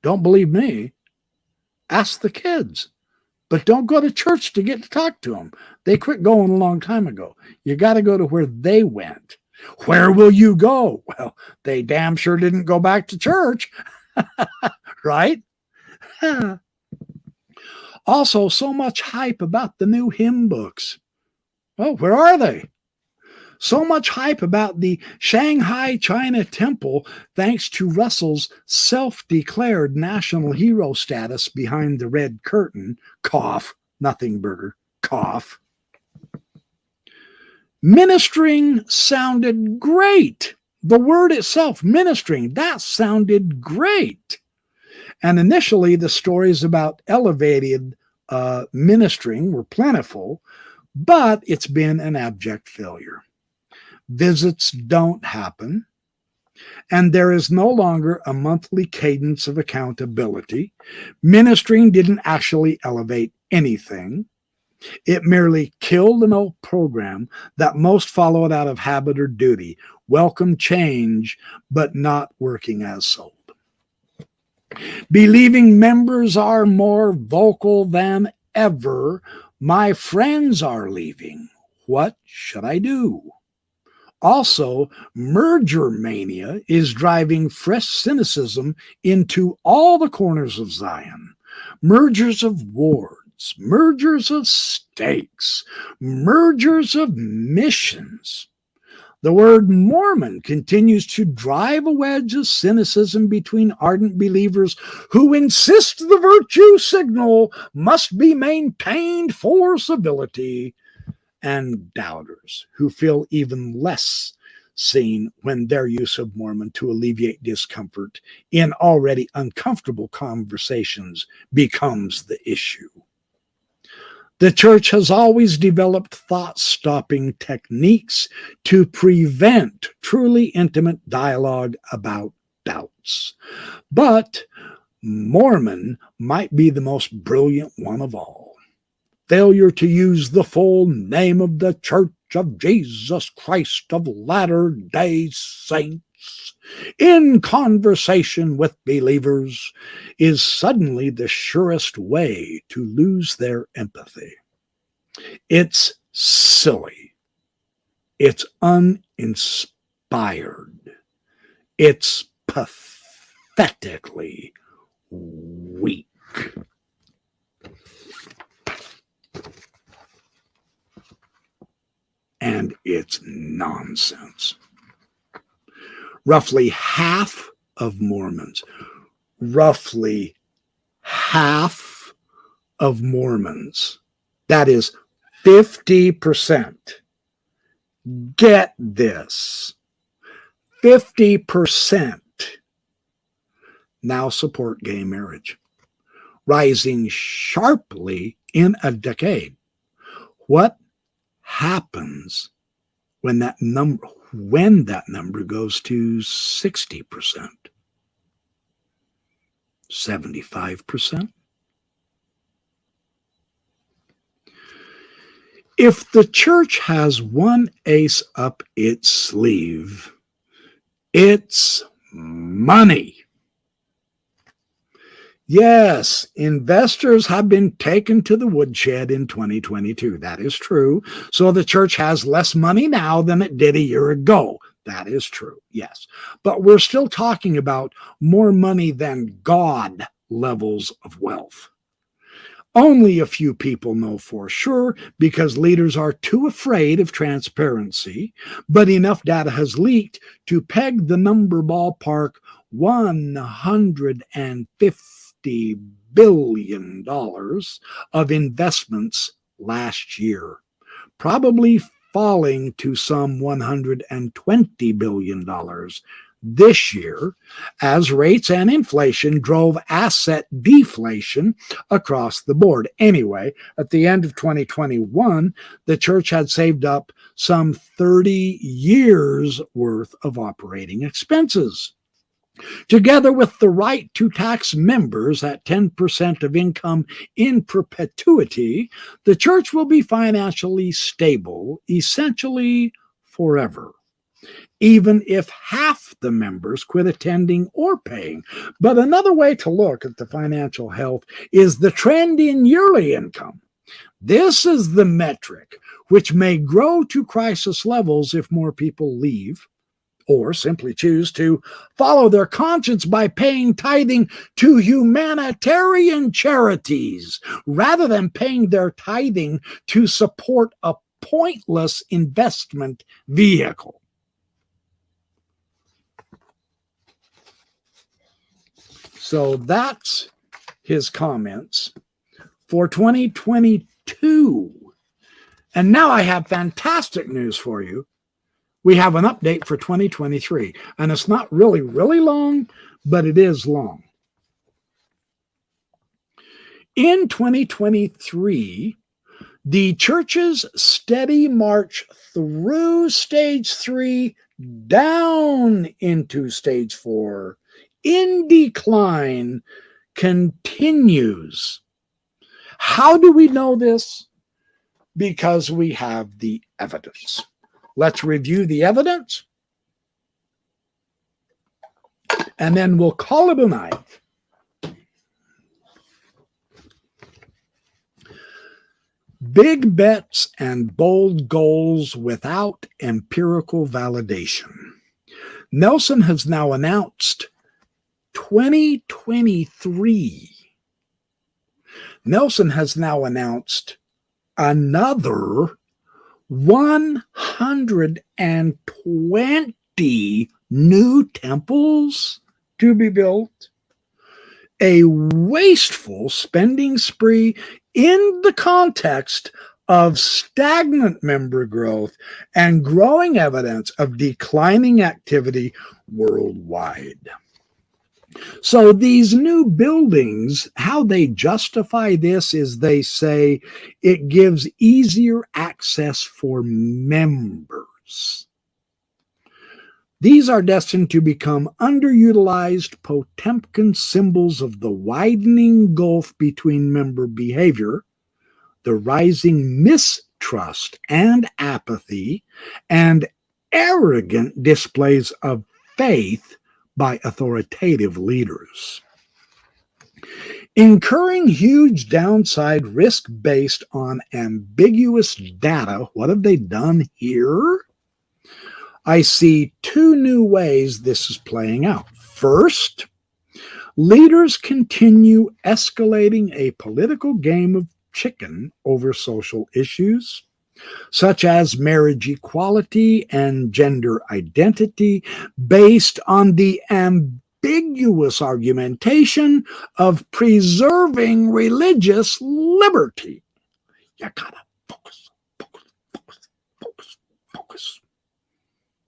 Don't believe me? Ask the kids. But don't go to church to get to talk to them. They quit going a long time ago. You got to go to where they went. Where will you go? Well, they damn sure didn't go back to church. Right? Also, so much hype about the new hymn books. Oh, where are they? So much hype about the Shanghai China Temple, thanks to Russell's self-declared national hero status behind the red curtain. Cough, nothing burger, cough. Ministering sounded great. The word itself, ministering, that sounded great. And initially, the stories about elevated ministering were plentiful, but it's been an abject failure. Visits don't happen, and there is no longer a monthly cadence of accountability. Ministering didn't actually elevate anything. It merely killed an old program that most followed out of habit or duty. Welcome change, but not working as sold. Believing members are more vocal than ever. My friends are leaving. What should I do? Also, merger mania is driving fresh cynicism into all the corners of Zion. Mergers of wards, mergers of stakes, mergers of missions. The word Mormon continues to drive a wedge of cynicism between ardent believers who insist the virtue signal must be maintained for civility, and doubters who feel even less seen when their use of Mormon to alleviate discomfort in already uncomfortable conversations becomes the issue. The church has always developed thought-stopping techniques to prevent truly intimate dialogue about doubts. But Mormon might be the most brilliant one of all. Failure to use the full name of the Church of Jesus Christ of Latter-day Saints in conversation with believers is suddenly the surest way to lose their empathy. It's silly. It's uninspired. It's pathetically weak. And it's nonsense. Roughly half of Mormons, that is 50%, get this, 50% now support gay marriage, rising sharply in a decade. What happens when that number goes to 60%, 75%? If the church has one ace up its sleeve, it's money. Yes, investors have been taken to the woodshed in 2022. That is true. So the church has less money now than it did a year ago. That is true, yes. But we're still talking about more money than God levels of wealth. Only a few people know for sure because leaders are too afraid of transparency, but enough data has leaked to peg the number ballpark $150 billion of investments last year, probably falling to some $120 billion this year, as rates and inflation drove asset deflation across the board. Anyway, at the end of 2021, the church had saved up some 30 years worth of operating expenses. Together with the right to tax members at 10% of income in perpetuity, the church will be financially stable essentially forever, even if half the members quit attending or paying. But another way to look at the financial health is the trend in yearly income. This is the metric which may grow to crisis levels if more people leave or simply choose to follow their conscience by paying tithing to humanitarian charities rather than paying their tithing to support a pointless investment vehicle. So that's his comments for 2022. And now I have fantastic news for you. We have an update for 2023, and it's not really long, but it is long. In 2023, the church's steady march through stage 3 down into stage 4 in decline continues. How do we know this? Because we have the evidence. Let's review the evidence, and then we'll call it a night. Big bets and bold goals without empirical validation. Nelson has now announced 2023. Nelson has now announced another 120 new temples to be built. A wasteful spending spree in the context of stagnant member growth and growing evidence of declining activity worldwide. So these new buildings, how they justify this is they say it gives easier access for members. These are destined to become underutilized Potemkin symbols of the widening gulf between member behavior, the rising mistrust and apathy, and arrogant displays of faith by authoritative leaders. Incurring huge downside risk based on ambiguous data. What have they done here? I see two new ways this is playing out. First, leaders continue escalating a political game of chicken over social issues, such as marriage equality and gender identity, based on the ambiguous argumentation of preserving religious liberty. You gotta focus.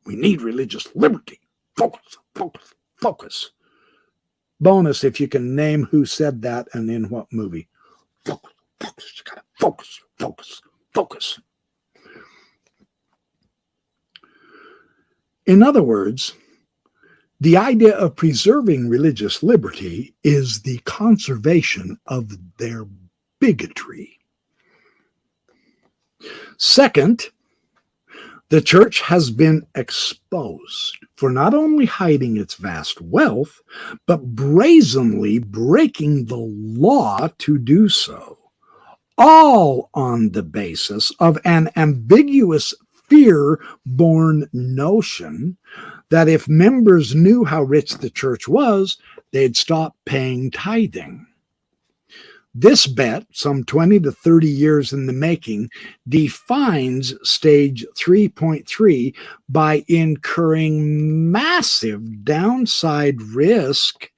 We need religious liberty. Focus. Bonus if you can name who said that and in what movie. Focus. You gotta focus. In other words, the idea of preserving religious liberty is the conservation of their bigotry. Second, the church has been exposed for not only hiding its vast wealth, but brazenly breaking the law to do so, all on the basis of an ambiguous fear-born notion that if members knew how rich the church was, they'd stop paying tithing. This bet, some 20 to 30 years in the making, defines stage 3.3 by incurring massive downside risk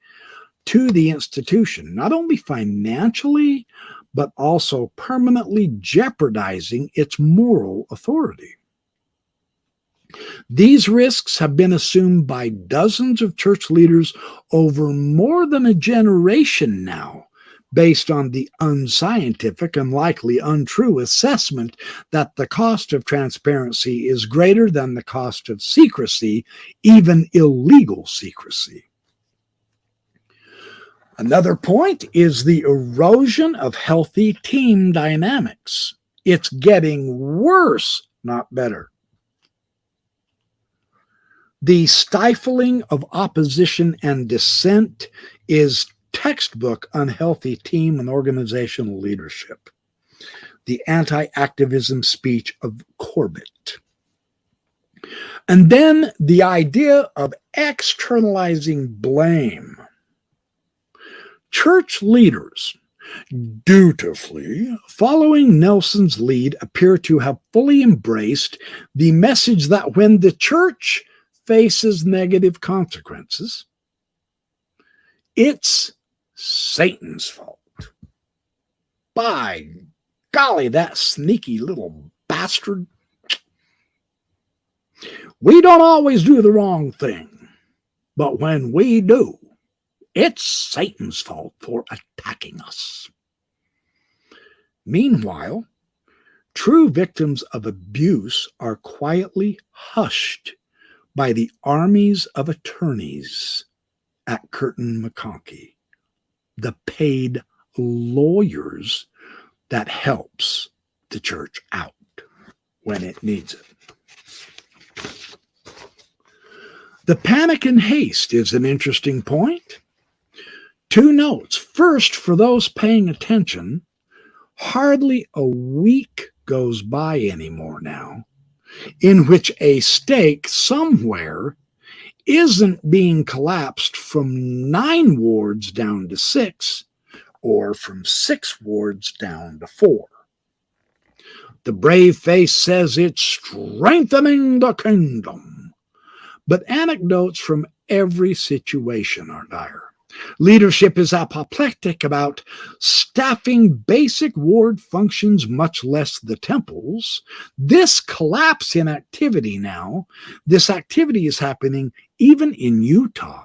to the institution, not only financially, but also permanently jeopardizing its moral authority. These risks have been assumed by dozens of church leaders over more than a generation now, based on the unscientific and likely untrue assessment that the cost of transparency is greater than the cost of secrecy, even illegal secrecy. Another point is the erosion of healthy team dynamics. It's getting worse, not better. The stifling of opposition and dissent is textbook unhealthy team and organizational leadership. The anti-activism speech of Corbett. And then the idea of externalizing blame. Church leaders, dutifully following Nelson's lead, appear to have fully embraced the message that when the church faces negative consequences, it's Satan's fault. By golly, that sneaky little bastard. We don't always do the wrong thing, but when we do, it's Satan's fault for attacking us. Meanwhile, true victims of abuse are quietly hushed by the armies of attorneys at Curtin McConkie, the paid lawyers that helps the church out when it needs it. The panic and haste is an interesting point. Two notes. First, for those paying attention, Hardly a week goes by anymore now in which a stake somewhere isn't being collapsed from 9 wards down to 6 or from 6 wards down to 4. The brave face says it's strengthening the kingdom, but anecdotes from every situation are dire. Leadership is apoplectic about staffing basic ward functions, much less the temples. This collapse in activity now, this activity is happening even in Utah.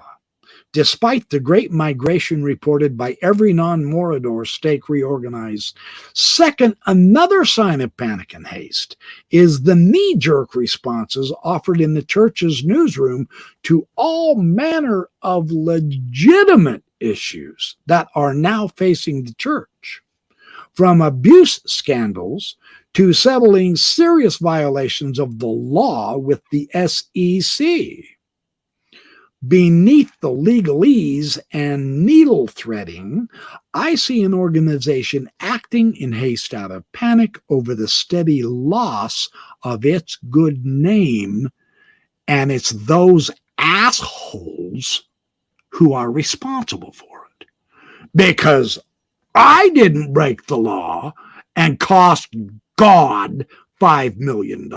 Despite the great migration reported by every non-Morador stake reorganized. Second, another sign of panic and haste is the knee-jerk responses offered in the church's newsroom to all manner of legitimate issues that are now facing the church. From abuse scandals to settling serious violations of the law with the SEC. Beneath the legalese and needle threading, I see an organization acting in haste out of panic over the steady loss of its good name, and it's those assholes who are responsible for it. Because I didn't break the law and cost God $5 million.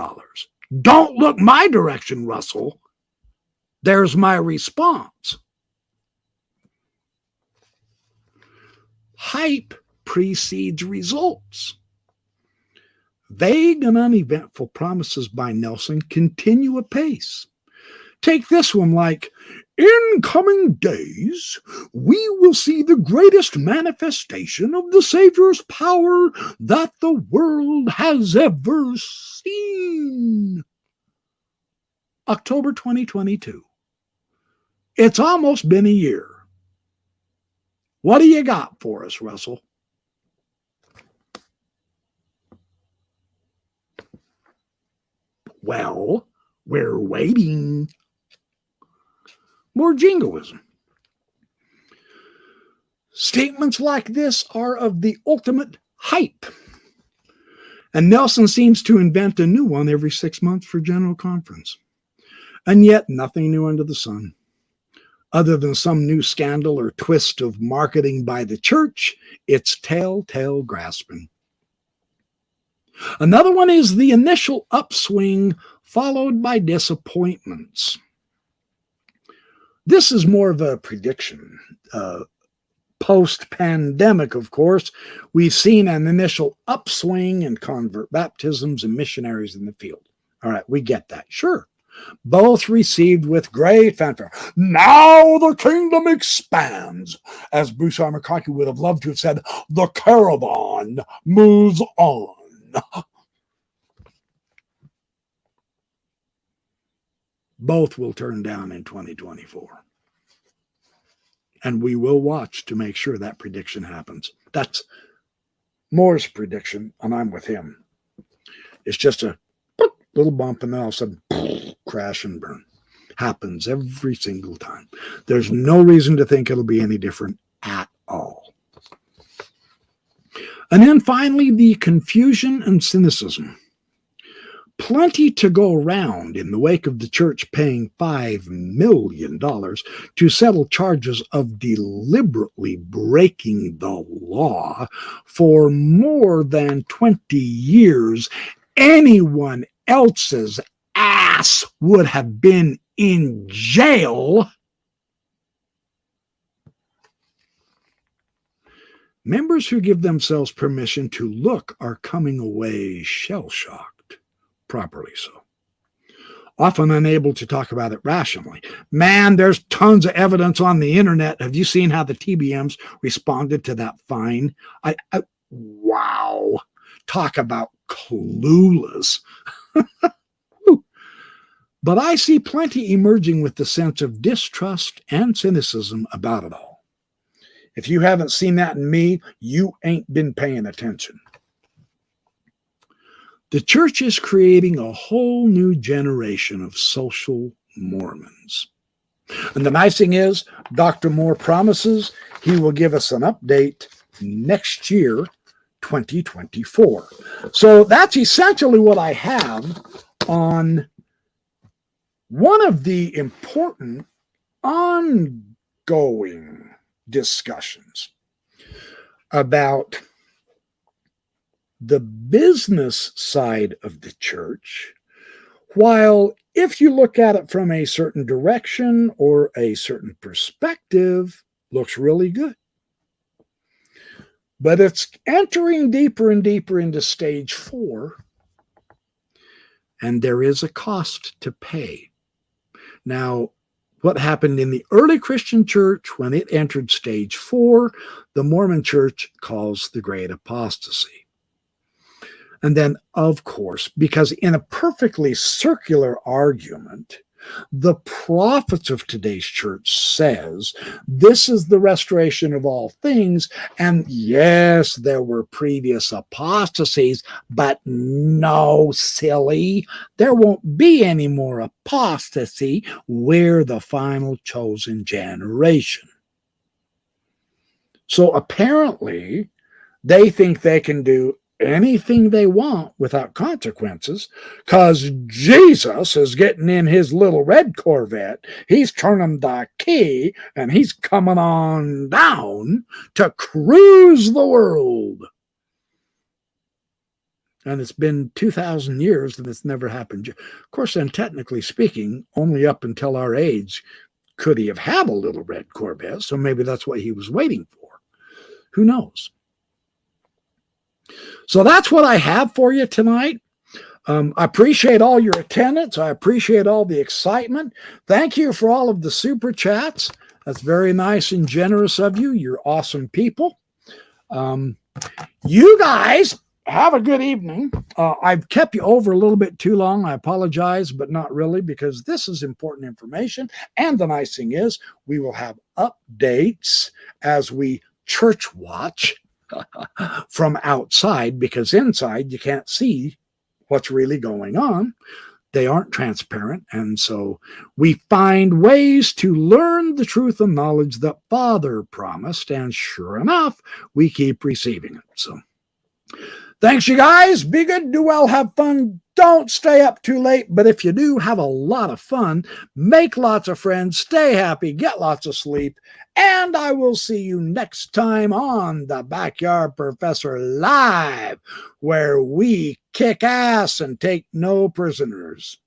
Don't look my direction, Russell. There's my response. Hype precedes results. Vague and uneventful promises by Nelson continue apace. Take this one like, in coming days, we will see the greatest manifestation of the Savior's power that the world has ever seen. October 2022. It's almost been a year. What do you got for us, Russell? Well, we're waiting. More jingoism. Statements like this are of the ultimate hype. And Nelson seems to invent a new one every 6 months for General Conference. And yet nothing new under the sun. Other than some new scandal or twist of marketing by the church, it's telltale grasping. Another one is the initial upswing followed by disappointments. This is more of a prediction. Post-pandemic, of course, we've seen an initial upswing in convert baptisms and missionaries in the field. All right, we get that. Sure. Both received with great fanfare. Now the kingdom expands. As Bruce R. McConkie would have loved to have said, the caravan moves on. Both will turn down in 2024. And we will watch to make sure that prediction happens. That's Moore's prediction, and I'm with him. It's just a little bump, and then all of a sudden, crash and burn. Happens every single time. There's no reason to think it'll be any different at all. And then finally, the confusion and cynicism. Plenty to go around in the wake of the church paying $5 million to settle charges of deliberately breaking the law for more than 20 years. Anyone else's ass would have been in jail. Members who give themselves permission to look are coming away shell-shocked, properly so. Often unable to talk about it rationally. Man, there's tons of evidence on the internet. Have you seen how the TBMs responded to that fine? Wow. Talk about clueless. But I see plenty emerging with the sense of distrust and cynicism about it all. If you haven't seen that in me, you ain't been paying attention. The church is creating a whole new generation of social Mormons. And the nice thing is, Dr. Moore promises he will give us an update next year, 2024. So that's essentially what I have on one of the important ongoing discussions about the business side of the church, while if you look at it from a certain direction or a certain perspective, looks really good. But it's entering deeper and deeper into stage 4, and there is a cost to pay. Now, what happened in the early Christian church when it entered stage 4, the Mormon church calls the Great Apostasy. And then, of course, because in a perfectly circular argument, the prophets of today's church says this is the restoration of all things. And yes, there were previous apostasies, but no, silly, there won't be any more apostasy. We're the final chosen generation. So apparently, they think they can do anything they want without consequences because Jesus is getting in his little red Corvette. He's turning the key and he's coming on down to cruise the world. And it's been 2,000 years and it's never happened. Of course, then technically speaking, only up until our age could he have had a little red Corvette. So maybe that's what he was waiting for. Who knows? So that's what I have for you tonight. I appreciate all your attendance. I appreciate all the excitement. Thank you for all of the super chats. That's very nice and generous of you. You're awesome people. You guys have a good evening. I've kept you over a little bit too long. I apologize, but not really, because this is important information. And the nice thing is we will have updates as we church watch from outside, because inside you can't see what's really going on. They aren't transparent. And so we find ways to learn the truth and knowledge that Father promised. And sure enough, we keep receiving it. So thanks, you guys. Be good, do well, have fun. Don't stay up too late. But if you do, have a lot of fun. Make lots of friends. Stay happy. Get lots of sleep. And I will see you next time on the Backyard Professor Live, where we kick ass and take no prisoners.